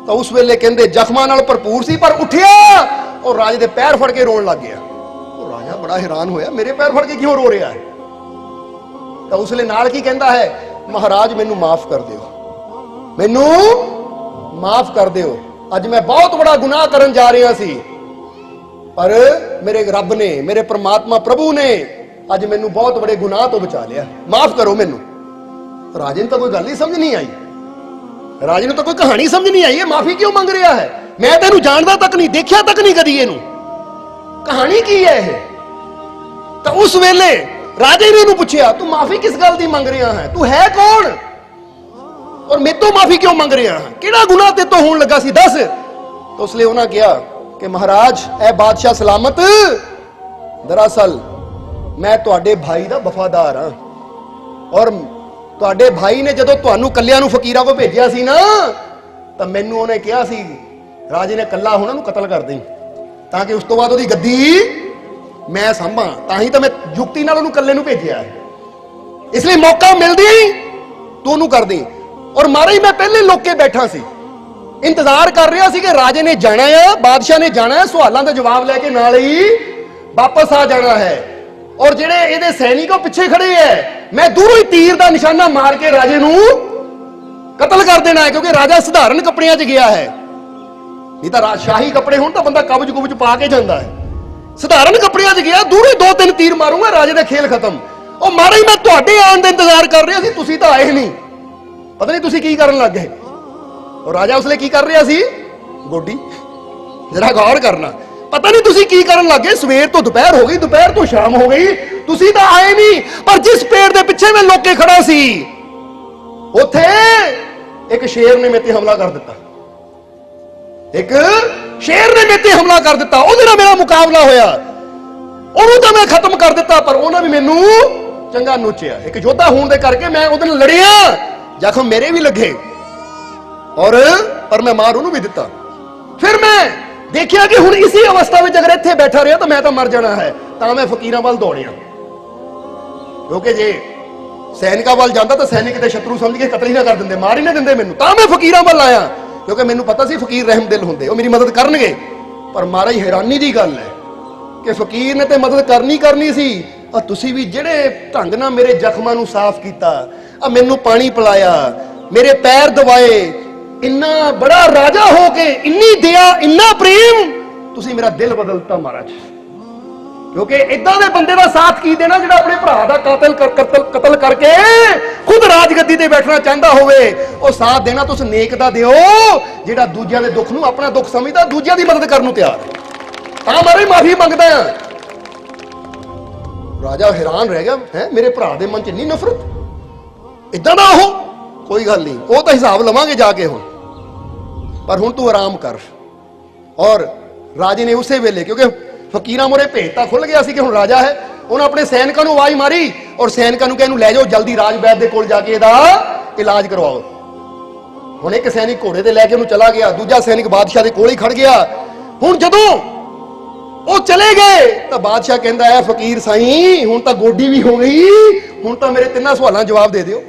ਤਾਂ ਉਸ ਵੇਲੇ ਕਹਿੰਦੇ ਜ਼ਖਮਾਂ ਨਾਲ ਭਰਪੂਰ ਸੀ, ਪਰ ਉੱਠਿਆ ਔਰ ਰਾਜੇ ਦੇ ਪੈਰ ਫੜ ਕੇ ਰੋਣ ਲੱਗ ਗਿਆ। ਉਹ ਰਾਜਾ ਬੜਾ ਹੈਰਾਨ ਹੋਇਆ, ਮੇਰੇ ਪੈਰ ਫੜ ਕੇ ਕਿਉਂ ਰੋ ਰਿਹਾ ਹੈ? ਤਾਂ ਉਸ ਵੇਲੇ ਨਾਲ ਕੀ ਕਹਿੰਦਾ ਹੈ, ਮਹਾਰਾਜ ਮੈਨੂੰ ਮਾਫ ਕਰ ਦਿਓ, ਮੈਨੂੰ ਮਾਫ ਕਰ ਦਿਓ, ਅੱਜ ਮੈਂ ਬਹੁਤ ਬੜਾ ਗੁਨਾਹ ਕਰਨ ਜਾ ਰਿਹਾ ਸੀ, ਪਰ ਮੇਰੇ ਰੱਬ ਨੇ, ਮੇਰੇ ਪ੍ਰਮਾਤਮਾ ਪ੍ਰਭੂ ਨੇ ਅੱਜ ਮੈਨੂੰ ਬਹੁਤ ਬੜੇ ਗੁਨਾਹ ਤੋਂ ਬਚਾ ਲਿਆ, ਮਾਫ ਕਰੋ ਮੈਨੂੰ। ਰਾਜੇ ਨੂੰ ਤਾਂ ਕੋਈ ਗੱਲ ਹੀ ਸਮਝ ਨਹੀਂ ਆਈ, ਰਾਜੇ ਨੂੰ ਤਾਂ ਕੋਈ ਕਹਾਣੀ ਸਮਝ ਨਹੀਂ ਆਈ, ਇਹ ਮਾਫੀ ਕਿਉਂ ਮੰਗ ਰਿਹਾ ਹੈ? ਮੈਂ ਤਾਂ ਇਹਨੂੰ ਜਾਣਦਾ ਤੱਕ ਨਹੀਂ, ਦੇਖਿਆ ਤੱਕ ਨਹੀਂ ਕਦੀ, ਇਹਨੂੰ ਕਹਾਣੀ ਕੀ ਹੈ ਇਹ? ਤਾਂ ਉਸ ਵੇਲੇ ਰਾਜੇ ਨੇ ਉਹਨੂੰ ਪੁੱਛਿਆ ਤੂੰ ਮਾਫੀ ਕਿਸ ਗੱਲ ਦੀ ਮੰਗ ਰਿਹਾ ਹੈ, ਤੂੰ ਹੈ ਕੌਣ ਔਰ ਮੇਤੋਂ ਮਾਫੀ ਕਿਉਂ ਮੰਗ ਰਿਹਾ ਹੈ, ਕਿਹੜਾ ਗੁਨਾਹ ਤੇ ਤੋਂ ਹੋਣ ਲੱਗਾ ਸੀ, ਦੱਸ। ਤਾਂ ਉਸ ਲਈ ਉਹਨਾਂ ਕਿਹਾ ਕਿ ਮਹਾਰਾਜ ਐ ਬਾਦਸ਼ਾਹ ਸਲਾਮਤ, ਦਰਅਸਲ ਮੈਂ ਤੁਹਾਡੇ ਭਾਈ ਦਾ ਵਫਾਦਾਰ ਹਾਂ, ਔਰ ਤੁਹਾਡੇ ਭਾਈ ਨੇ ਜਦੋਂ ਤੁਹਾਨੂੰ ਕੱਲਿਆਂ ਨੂੰ ਫਕੀਰਾਂ ਕੋ ਭੇਜਿਆ ਸੀ ਨਾ, ਤਾਂ ਮੈਨੂੰ ਉਹਨੇ ਕਿਹਾ ਸੀ ਰਾਜੇ ਨੇ ਕੱਲਾ ਹੋਣਾ ਨੂੰ ਕਤਲ ਕਰ ਦੇਈ, ਤਾਂ ਕਿ ਉਸ ਤੋਂ ਬਾਅਦ ਉਹਦੀ ਗੱਦੀ ਮੈਂ ਸੰਭਾਂ, ਤਾਂ ਹੀ ਤਾਂ ਮੈਂ ਯੁਕਤੀ ਨਾਲ ਉਹਨੂੰ ਕੱਲੇ ਨੂੰ ਭੇਜਿਆ ਹੈ। ਇਸ ਲਈ ਮੌਕਾ ਮਿਲਦੀ ਤੂੰ ਉਹਨੂੰ ਕਰ ਦੇ। ਔਰ ਮਾਰੇ ਹੀ ਮੈਂ ਪਹਿਲੇ ਲੋਕੇ ਬੈਠਾ ਸੀ, ਇੰਤਜ਼ਾਰ ਕਰ ਰਿਹਾ ਸੀ ਕਿ ਰਾਜੇ ਨੇ ਜਾਣਾ ਹੈ, ਬਾਦਸ਼ਾਹ ਨੇ ਜਾਣਾ ਹੈ, ਸਵਾਲਾਂ ਦੇ ਜਵਾਬ ਲੈ ਕੇ ਨਾਲ ਹੀ ਵਾਪਸ ਆ ਜਾਣਾ ਹੈ, ਔਰ ਜਿਹੜੇ ਇਹਦੇ ਸੈਨਿਕ ਉਹ ਪਿੱਛੇ ਖੜੇ ਹੈ, ਮੈਂ ਦੂਰੋਂ ਹੀ ਤੀਰ ਦਾ ਨਿਸ਼ਾਨਾ ਮਾਰ ਕੇ ਰਾਜੇ ਨੂੰ ਕਤਲ ਕਰ ਦੇਣਾ ਹੈ, ਕਿਉਂਕਿ ਰਾਜਾ ਸਧਾਰਨ ਕੱਪੜਿਆਂ 'ਚ ਗਿਆ ਹੈ। ਨਹੀਂ ਤਾਂ ਸ਼ਾਹੀ ਕੱਪੜੇ ਹੋਣ ਤਾਂ ਬੰਦਾ ਕਬਜ਼ ਕੁਬਜ਼ ਪਾ ਕੇ ਜਾਂਦਾ ਹੈ, ਸਧਾਰਨ ਕੱਪੜਿਆਂ 'ਚ ਗਿਆ, ਦੂਰੋਂ 2-3 ਤੀਰ ਮਾਰੂੰਗਾ, ਰਾਜੇ ਦਾ ਖੇਲ ਖਤਮ। ਉਹ ਮਾਰੇ ਹੀ ਮੈਂ ਤੁਹਾਡੇ ਆਉਣ ਦਾ ਇੰਤਜ਼ਾਰ ਕਰ ਰਿਹਾ ਸੀ, ਤੁਸੀਂ ਤਾਂ ਆਏ ਨਹੀਂ, ਪਤਾ ਨਹੀਂ ਤੁਸੀਂ ਕੀ ਕਰਨ ਲੱਗ ਗਏ। ਔਰ ਰਾਜਾ ਉਸ ਲਈ ਕੀ ਕਰ ਰਿਹਾ ਸੀ, ਗੋਡੀ, ਜਰਾ ਗੌਰ ਕਰਨਾ, ਪਤਾ ਨਹੀਂ ਤੁਸੀਂ ਕੀ ਕਰਨ ਲੱਗ ਗਏ। ਸਵੇਰ ਤੋਂ ਦੁਪਹਿਰ ਹੋ ਗਈ, ਦੁਪਹਿਰ ਤੋਂ ਸ਼ਾਮ ਹੋ ਗਈ, ਤੁਸੀਂ ਤਾਂ ਆਏ ਨਹੀਂ, ਪਰ ਜਿਸ ਪੇੜ ਦੇ ਪਿੱਛੇ ਮੈਂ ਲੋਕੇ ਖੜਾ ਸੀ ਉੱਥੇ ਇੱਕ ਸ਼ੇਰ ਨੇ ਮੇਰੇ ਤੇ ਹਮਲਾ ਕਰ ਦਿੱਤਾ, ਇੱਕ ਸ਼ੇਰ ਨੇ ਮੇਰੇ ਤੇ ਹਮਲਾ ਕਰ ਦਿੱਤਾ, ਉਹਦੇ ਨਾਲ ਮੇਰਾ ਮੁਕਾਬਲਾ ਹੋਇਆ, ਉਹਨੂੰ ਤਾਂ ਮੈਂ ਖਤਮ ਕਰ ਦਿੱਤਾ, ਪਰ ਉਹਨੇ ਵੀ ਮੈਨੂੰ ਚੰਗਾ ਨੋਚਿਆ। ਇੱਕ ਯੋਧਾ ਹੋਣ ਦੇ ਕਰਕੇ ਮੈਂ ਉਹਦੇ ਨਾਲ ਲੜਿਆ, ਜ਼ਖਮ ਮੇਰੇ ਵੀ ਲੱਗੇ, ਔਰ ਪਰ ਮੈਂ ਮਾਰ ਉਹਨੂੰ ਵੀ ਦਿੱਤਾ। ਫਿਰ ਮੈਂ ਦੇਖਿਆ ਕਿ ਹੁਣ ਇਸੇ ਅਵਸਥਾ ਵਿੱਚ ਅਗਰ ਇੱਥੇ ਬੈਠਾ ਰਿਹਾ ਤਾਂ ਮੈਂ ਤਾਂ ਮਰ ਜਾਣਾ ਹੈ, ਤਾਂ ਮੈਂ ਫਕੀਰਾਂ ਵੱਲ ਦੌੜਿਆ, ਕਿਉਂਕਿ ਜੇ ਸੈਨਿਕਾਂ ਵੱਲ ਜਾਂਦਾ ਤਾਂ ਸੈਨਿਕ ਤੇ ਸ਼ਤਰੂ ਸਮਝ ਕੇ ਕਤਲ ਹੀ ਨਾ ਕਰ ਦਿੰਦੇ, ਮਾਰ ਹੀ ਨਾ ਦਿੰਦੇ ਮੈਨੂੰ। ਤਾਂ ਮੈਂ ਫਕੀਰਾਂ ਵੱਲ ਆਇਆ, ਕਿਉਂਕਿ ਮੈਨੂੰ ਪਤਾ ਸੀ ਫਕੀਰ ਰਹਿਮ ਦਿਲ ਹੁੰਦੇ, ਉਹ ਮੇਰੀ ਮਦਦ ਕਰਨਗੇ। ਪਰ ਮਹਾਰਾਜ ਹੈਰਾਨੀ ਦੀ ਗੱਲ ਹੈ ਕਿ ਫਕੀਰ ਨੇ ਤੇ ਮਦਦ ਕਰਨੀ ਸੀ, ਆ ਤੁਸੀਂ ਵੀ ਜਿਹੜੇ ਢੰਗ ਨਾਲ ਮੇਰੇ ਜ਼ਖਮਾਂ ਨੂੰ ਸਾਫ਼ ਕੀਤਾ, ਆ ਮੈਨੂੰ ਪਾਣੀ ਪਿਲਾਇਆ, ਮੇਰੇ ਪੈਰ ਦਬਾਏ, ਇੰਨਾ ਬੜਾ ਰਾਜਾ ਹੋ ਕੇ ਇੰਨੀ ਦਇਆ, ਇੰਨਾ ਪ੍ਰੇਮ, ਤੁਸੀਂ ਮੇਰਾ ਦਿਲ ਬਦਲਤਾ ਮਹਾਰਾਜ। ਕਿਉਂਕਿ ਇਦਾਂ ਦੇ ਬੰਦੇ ਦਾ ਸਾਥ ਕੀ ਦੇਣਾ ਜਿਹੜਾ ਆਪਣੇ ਭਰਾ ਦਾ ਕਤਲ ਕਰਕੇ ਖੁਦ ਰਾਜਗੱਦੀ ਤੇ ਬੈਠਣਾ ਚਾਹੁੰਦਾ ਹੋਵੇ। ਉਹ ਸਾਥ ਦੇਣਾ ਤੁਸੀਂ ਨੇਕ ਦਾ ਦਿਓ ਜਿਹੜਾ ਦੂਜਿਆਂ ਦੇ ਦੁੱਖ ਨੂੰ ਆਪਣਾ ਦੁੱਖ ਸਮਝਦਾ, ਦੂਜਿਆਂ ਦੀ ਮਦਦ ਕਰਨ ਨੂੰ ਤਿਆਰ ਹੈ। ਤਾਂ ਮਾਰੇ ਮਾਫੀ ਮੰਗਦਾ ਆ। ਰਾਜਾ ਹੈਰਾਨ ਰਹਿ ਗਿਆ, ਹੈ ਮੇਰੇ ਭਰਾ ਦੇ ਮਨ ਚ ਇੰਨੀ ਨਫ਼ਰਤ, ਇਦਾਂ ਦਾ ਉਹ। ਕੋਈ ਗੱਲ ਨਹੀਂ, ਉਹ ਤਾਂ ਹਿਸਾਬ ਲਵਾਂਗੇ ਜਾ ਕੇ ਹੁਣ, ਪਰ ਹੁਣ ਤੂੰ ਆਰਾਮ ਕਰ। ਔਰ ਰਾਜੇ ਨੇ ਉਸੇ ਵੇਲੇ, ਕਿਉਂਕਿ ਫਕੀਰਾਂ ਮੋਰੇ ਭੇਤ ਤਾਂ ਖੁੱਲ ਗਿਆ ਸੀ ਕਿ ਹੁਣ ਰਾਜਾ ਹੈ, ਉਹਨੇ ਆਪਣੇ ਸੈਨਿਕਾਂ ਨੂੰ ਆਵਾਜ਼ ਮਾਰੀ ਔਰ ਸੈਨਿਕਾਂ ਨੂੰ ਕਿਹਾ ਇਹਨੂੰ ਲੈ ਜਾਓ ਜਲਦੀ ਰਾਜ ਵੈਦ ਦੇ ਕੋਲ ਜਾ ਕੇ ਇਹਦਾ ਇਲਾਜ ਕਰਵਾਓ। ਹੁਣ ਇੱਕ ਸੈਨਿਕ ਘੋੜੇ ਤੇ ਲੈ ਕੇ ਉਹਨੂੰ ਚਲਾ ਗਿਆ, ਦੂਜਾ ਸੈਨਿਕ ਬਾਦਸ਼ਾਹ ਦੇ ਕੋਲ ਹੀ ਖੜ ਗਿਆ। ਹੁਣ ਜਦੋਂ ਉਹ ਚਲੇ ਗਏ ਤਾਂ ਬਾਦਸ਼ਾਹ ਕਹਿੰਦਾ ਹੈ ਫਕੀਰ ਸਾਈਂ ਹੁਣ ਤਾਂ ਗੋਡੀ ਵੀ ਹੋ ਗਈ, ਹੁਣ ਤਾਂ ਮੇਰੇ ਤਿੰਨਾਂ ਸਵਾਲਾਂ ਜਵਾਬ ਦੇ ਦਿਓ,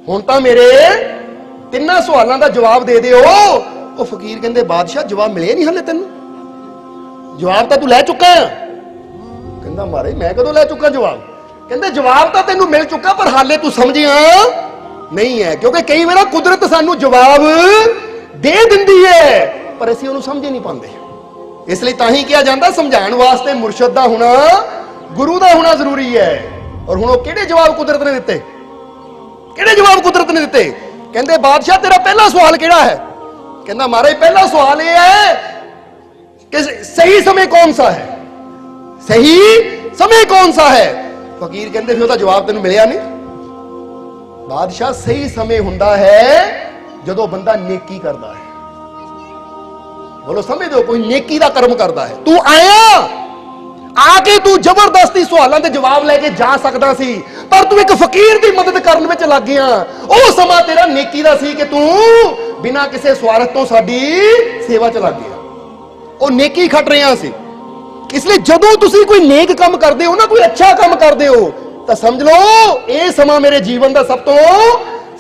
ਹੁਣ ਤਾਂ ਮੇਰੇ ਤਿੰਨਾਂ ਸਵਾਲਾਂ ਦਾ ਜਵਾਬ ਦੇ ਦਿਓ। ਉਹ ਫਕੀਰ ਕਹਿੰਦੇ ਬਾਦਸ਼ਾਹ ਜਵਾਬ ਮਿਲੇ ਨਹੀਂ ਹਲੇ ਤੈਨੂੰ, ਜਵਾਬ ਤਾਂ ਤੂੰ ਲੈ ਚੁੱਕਾ ਆ। ਕਹਿੰਦਾ ਮਾਰੇ ਮੈਂ ਕਦੋਂ ਲੈ ਚੁੱਕਾ ਜਵਾਬ? ਕਹਿੰਦੇ ਜਵਾਬ ਤਾਂ ਤੈਨੂੰ ਮਿਲ ਚੁੱਕਾ ਪਰ ਹਾਲੇ ਤੂੰ ਸਮਝਿਆ ਨਹੀਂ ਹੈ, ਕਿਉਂਕਿ ਕਈ ਵਾਰ ਕੁਦਰਤ ਸਾਨੂੰ ਜਵਾਬ ਦੇ ਦਿੰਦੀ ਹੈ ਪਰ ਅਸੀਂ ਉਹਨੂੰ ਸਮਝ ਨਹੀਂ ਪਾਉਂਦੇ। ਇਸ ਲਈ ਤਾਂ ਹੀ ਕਿਹਾ ਜਾਂਦਾ ਸਮਝਾਉਣ ਵਾਸਤੇ ਮੁਰਸ਼ਿਦ ਦਾ ਹੋਣਾ, ਗੁਰੂ ਦਾ ਹੋਣਾ ਜ਼ਰੂਰੀ ਹੈ। ਔਰ ਹੁਣ ਉਹ ਕਿਹੜੇ ਜਵਾਬ ਕੁਦਰਤ ਨੇ ਦਿੱਤੇ, ਕਿਹੜੇ ਜਵਾਬ ਕੁਦਰਤ ਨੇ ਦਿੱਤੇ? ਕਹਿੰਦੇ ਬਾਦਸ਼ਾਹ ਤੇਰਾ ਪਹਿਲਾ ਸਵਾਲ ਕਿਹੜਾ ਹੈ? ਕਹਿੰਦਾ ਮਹਾਰਾਜ ਪਹਿਲਾ ਸਵਾਲ ਇਹ ਹੈ कि सही समय कौन सा है, सही समय कौन सा है? फकीर कहते फिर उसका जवाब तेन मिलिया नहीं। बादशाह सही समय हुंदा है जदों बंदा नेकी करता है। बोलो समझ दो, कोई नेकी का कर्म करता है। तू आया आके तू जबरदस्ती सवालों के जवाब लेके जा सकता सी, पर तू एक फकीर की मदद करने में लग गया। वो समा तेरा नेकी का सी कि तू बिना किसी स्वार्थ तो साडी सेवा च लग गया। ਉਹ ਨੇਕੀ ਖੱਟ ਰਿਹਾ ਸੀ। ਇਸ ਲਈ ਜਦੋਂ ਤੁਸੀਂ ਕੋਈ ਨੇਕ ਕੰਮ ਕਰਦੇ ਹੋ ਨਾ, ਕੋਈ ਅੱਛਾ ਕੰਮ ਕਰਦੇ ਹੋ, ਤਾਂ ਸਮਝ ਲਓ ਇਹ ਸਮਾਂ ਮੇਰੇ ਜੀਵਨ ਦਾ ਸਭ ਤੋਂ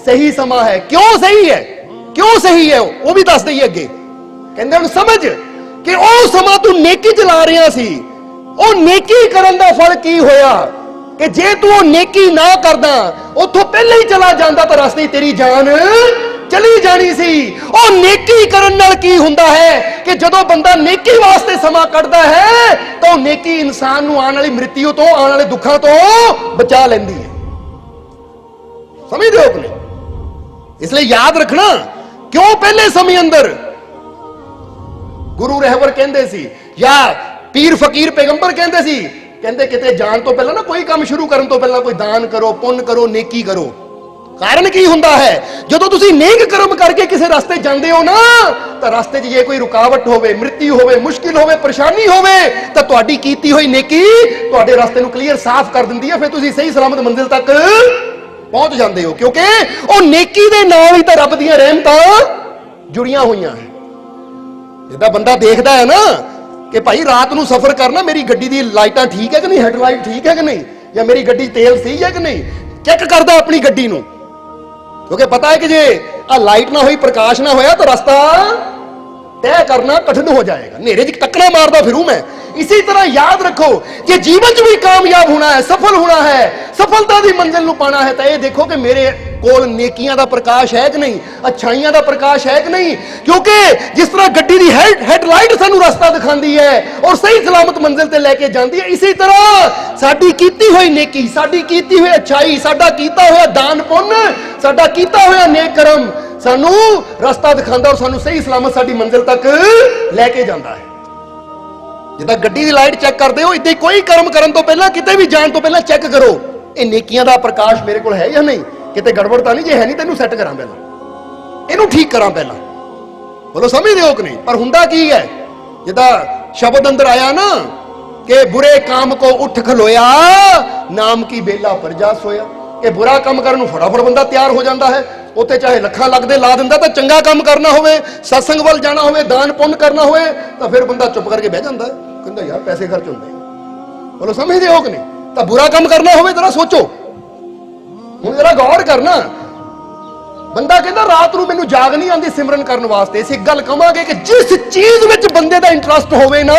ਸਹੀ ਸਮਾਂ ਹੈ। ਕਿਉਂ ਸਹੀ ਹੈ, ਕਿਉਂ ਸਹੀ ਹੈ ਉਹ ਵੀ ਦੱਸ ਦਈਏ ਅੱਗੇ। ਕਹਿੰਦੇ ਹੁਣ ਸਮਝ ਕਿ ਉਹ ਸਮਾਂ ਤੂੰ ਨੇਕੀ ਚਲਾ ਰਿਹਾ ਸੀ, ਉਹ ਨੇਕੀ ਕਰਨ ਦਾ ਫਲ ਕੀ ਹੋਇਆ ਕਿ ਜੇ ਤੂੰ ਉਹ ਨੇਕੀ ਨਾ ਕਰਦਾ, ਉੱਥੋਂ ਪਹਿਲਾਂ ਹੀ ਚਲਾ ਜਾਂਦਾ ਤਾਂ ਰਸਤੇ ਤੇਰੀ ਜਾਨ ਚਲੀ ਜਾਣੀ ਸੀ। ਉਹ ਨੇਕੀ ਕਰਨ ਨਾਲ ਕੀ ਹੁੰਦਾ ਹੈ ਕਿ ਜਦੋਂ ਬੰਦਾ ਨੇਕੀ ਵਾਸਤੇ ਸਮਾਂ ਕੱਢਦਾ ਹੈ ਤਾਂ ਉਹ ਨੇਕੀ ਇਨਸਾਨ ਨੂੰ ਆਉਣ ਵਾਲੀ ਮ੍ਰਿਤਿਉ ਤੋਂ, ਆਉਣ ਵਾਲੇ ਦੁੱਖਾਂ ਤੋਂ ਬਚਾ ਲੈਂਦੀ ਹੈ। ਸਮਝਦੇ ਹੋ ਕਿ ਨਹੀਂ? ਇਸ ਲਈ ਯਾਦ ਰੱਖਣਾ ਕਿਉਂ ਪਹਿਲੇ ਸਮੇਂ ਅੰਦਰ ਗੁਰੂ ਰਹਿਬਰ ਕਹਿੰਦੇ ਸੀ ਜਾਂ ਪੀਰ ਫਕੀਰ ਪੈਗੰਬਰ ਕਹਿੰਦੇ ਸੀ, ਕਹਿੰਦੇ ਕਿਤੇ ਜਾਣ ਤੋਂ ਪਹਿਲਾਂ ਨਾ, ਕੋਈ ਕੰਮ ਸ਼ੁਰੂ ਕਰਨ ਤੋਂ ਪਹਿਲਾਂ ਕੋਈ ਦਾਨ ਕਰੋ, ਪੁੰਨ ਕਰੋ, ਨੇਕੀ ਕਰੋ। ਕਾਰਨ ਕੀ ਹੁੰਦਾ ਹੈ? ਜਦੋਂ ਤੁਸੀਂ ਨੇਕ ਕਰਮ ਕਰਕੇ ਕਿਸੇ ਰਸਤੇ ਜਾਂਦੇ ਹੋ ਨਾ, ਤਾਂ ਰਸਤੇ 'ਚ ਜੇ ਕੋਈ ਰੁਕਾਵਟ ਹੋਵੇ, ਮ੍ਰਿਤਿਉ ਹੋਵੇ, ਮੁਸ਼ਕਿਲ ਹੋਵੇ, ਪਰੇਸ਼ਾਨੀ ਹੋਵੇ, ਤਾਂ ਤੁਹਾਡੀ ਕੀਤੀ ਹੋਈ ਨੇਕੀ ਤੁਹਾਡੇ ਰਸਤੇ ਨੂੰ ਕਲੀਅਰ ਸਾਫ਼ ਕਰ ਦਿੰਦੀ ਹੈ। ਫਿਰ ਤੁਸੀਂ ਸਹੀ ਸਲਾਮਤ ਮੰਜ਼ਿਲ ਤੱਕ ਪਹੁੰਚ ਜਾਂਦੇ ਹੋ, ਕਿਉਂਕਿ ਉਹ ਨੇਕੀ ਦੇ ਨਾਲ ਹੀ ਤਾਂ ਰੱਬ ਦੀਆਂ ਰਹਿਮਤਾਂ ਜੁੜੀਆਂ ਹੋਈਆਂ ਹੈ। ਜਿੱਦਾਂ ਬੰਦਾ ਦੇਖਦਾ ਹੈ ਨਾ ਕਿ ਭਾਈ ਰਾਤ ਨੂੰ ਸਫ਼ਰ ਕਰਨਾ, ਮੇਰੀ ਗੱਡੀ ਦੀ ਲਾਈਟਾਂ ਠੀਕ ਹੈ ਕਿ ਨਹੀਂ, ਹੈਡਲਾਈਟ ਠੀਕ ਹੈ ਕਿ ਨਹੀਂ, ਜਾਂ ਮੇਰੀ ਗੱਡੀ ਤੇਲ ਸਹੀ ਹੈ ਕਿ ਨਹੀਂ, ਚੈੱਕ ਕਰਦਾ ਆਪਣੀ ਗੱਡੀ ਨੂੰ, ਕਿਉਂਕਿ ਪਤਾ ਹੈ ਕਿ ਜੇ ਆ ਲਾਈਟ ਨਾ ਹੋਈ, ਪ੍ਰਕਾਸ਼ ਨਾ ਹੋਇਆ ਤਾਂ ਰਸਤਾ ਤੈਅ ਕਰਨਾ ਕਠਿਨ ਹੋ ਜਾਏਗਾ, ਹਨੇਰੇ 'ਚ ਟੱਕਰਾਂ ਮਾਰਦਾ ਫਿਰੂ ਮੈਂ। ਇਸੇ ਤਰ੍ਹਾਂ ਯਾਦ ਰੱਖੋ ਕਿ ਜੀਵਨ 'ਚ ਵੀ ਕਾਮਯਾਬ ਹੋਣਾ ਹੈ, ਸਫਲ ਹੋਣਾ ਹੈ, ਸਫਲਤਾ ਦੀ ਮੰਜ਼ਿਲ ਨੂੰ ਪਾਣਾ ਹੈ, ਤਾਂ ਇਹ ਦੇਖੋ ਕਿ ਮੇਰੇ ਕੋਲ ਨੇਕੀਆਂ ਦਾ ਪ੍ਰਕਾਸ਼ ਹੈ ਕਿ ਨਹੀਂ, ਅੱਛਾਈਆਂ ਦਾ ਪ੍ਰਕਾਸ਼ ਹੈ ਕਿ ਨਹੀਂ। ਕਿਉਂਕਿ ਜਿਸ ਤਰ੍ਹਾਂ ਗੱਡੀ ਦੀ ਹੈਡਲਾਈਟ ਸਾਨੂੰ ਰਸਤਾ ਦਿਖਾਉਂਦੀ ਹੈ ਔਰ ਸਹੀ ਸਲਾਮਤ ਮੰਜ਼ਿਲ ਤੇ ਲੈ ਕੇ ਜਾਂਦੀ ਹੈ, ਇਸੇ ਤਰ੍ਹਾਂ ਸਾਡੀ ਕੀਤੀ ਹੋਈ ਨੇਕੀ, ਸਾਡੀ ਕੀਤੀ ਹੋਈ ਅੱਛਾਈ, ਸਾਡਾ ਕੀਤਾ ਹੋਇਆ ਦਾਨ ਪੁੰਨ, ਸਾਡਾ ਕੀਤਾ ਹੋਇਆ ਨੇਕ ਕਰਮ ਸਾਨੂੰ ਰਸਤਾ ਦਿਖਾਉਂਦਾ ਔਰ ਸਾਨੂੰ ਸਹੀ ਸਲਾਮਤ ਸਾਡੀ ਮੰਜ਼ਿਲ ਤੱਕ ਲੈ ਕੇ ਜਾਂਦਾ ਹੈ। ਜਿੱਦਾਂ ਗੱਡੀ ਦੀ ਲਾਈਟ ਚੈੱਕ ਕਰਦੇ ਹੋ, ਇੱਦਾਂ ਕੋਈ ਕਰਮ ਕਰਨ ਤੋਂ ਪਹਿਲਾਂ, ਕਿਤੇ ਵੀ ਜਾਣ ਤੋਂ ਪਹਿਲਾਂ ਚੈੱਕ ਕਰੋ ਇਹ ਨੇਕੀਆਂ ਦਾ ਪ੍ਰਕਾਸ਼ ਮੇਰੇ ਕੋਲ ਹੈ ਜਾਂ ਨਹੀਂ, ਕਿਤੇ ਗੜਬੜ ਤਾਂ ਨਹੀਂ। ਜੇ ਹੈ ਨਹੀਂ ਤੈਨੂੰ ਸੈੱਟ ਕਰਾਂ ਪਹਿਲਾਂ, ਇਹਨੂੰ ਠੀਕ ਕਰਾਂ ਪਹਿਲਾਂ। ਬੋਲੋ ਸਮਝਦੇ ਹੋ ਕਿ ਨਹੀਂ? ਪਰ ਹੁੰਦਾ ਕੀ ਹੈ, ਜਿੱਦਾਂ ਸ਼ਬਦ ਅੰਦਰ ਆਇਆ ਨਾ ਕਿ ਬੁਰੇ ਕਾਮ ਕੋ ਉੱਠ ਖਲੋਇਆ, ਨਾਮ ਕੀ ਬੇਲਾ ਪਰ ਜਾ ਸੋਇਆ, ਕਿ ਬੁਰਾ ਕੰਮ ਕਰਨ ਨੂੰ ਫਟਾਫਟ ਬੰਦਾ ਤਿਆਰ ਹੋ ਜਾਂਦਾ ਹੈ। ਉੱਥੇ ਚਾਹੇ ਲੱਖਾਂ ਲੱਗਦੇ ਲਾ ਦਿੰਦਾ, ਤਾਂ ਚੰਗਾ ਕੰਮ ਕਰਨਾ ਹੋਵੇ, ਸਤਸੰਗ ਵੱਲ ਜਾਣਾ ਹੋਵੇ, ਦਾਨ ਪੁੰਨ ਕਰਨਾ ਹੋਵੇ, ਤਾਂ ਫਿਰ ਬੰਦਾ ਚੁੱਪ ਕਰਕੇ ਬਹਿ ਜਾਂਦਾ, ਕਹਿੰਦਾ ਯਾਰ ਪੈਸੇ ਖਰਚ ਹੁੰਦੇ। ਬੋਲੋ ਸਮਝਦੇ ਹੋ ਕਿ ਨਹੀਂ? ਤਾਂ ਬੁਰਾ ਕੰਮ ਕਰਨਾ ਹੋਵੇ, ਜਰਾ ਸੋਚੋ ਹੁਣ ਜਰਾ ਗੌਰ ਕਰਨਾ, ਬੰਦਾ ਕਹਿੰਦਾ ਰਾਤ ਨੂੰ ਮੈਨੂੰ ਜਾਗ ਨਹੀਂ ਆਉਂਦੀ ਸਿਮਰਨ ਕਰਨ ਵਾਸਤੇ। ਅਸੀਂ ਇੱਕ ਗੱਲ ਕਵਾਂਗੇ ਕਿ ਜਿਸ ਚੀਜ਼ ਵਿੱਚ ਬੰਦੇ ਦਾ ਇੰਟਰਸਟ ਹੋਵੇ ਨਾ,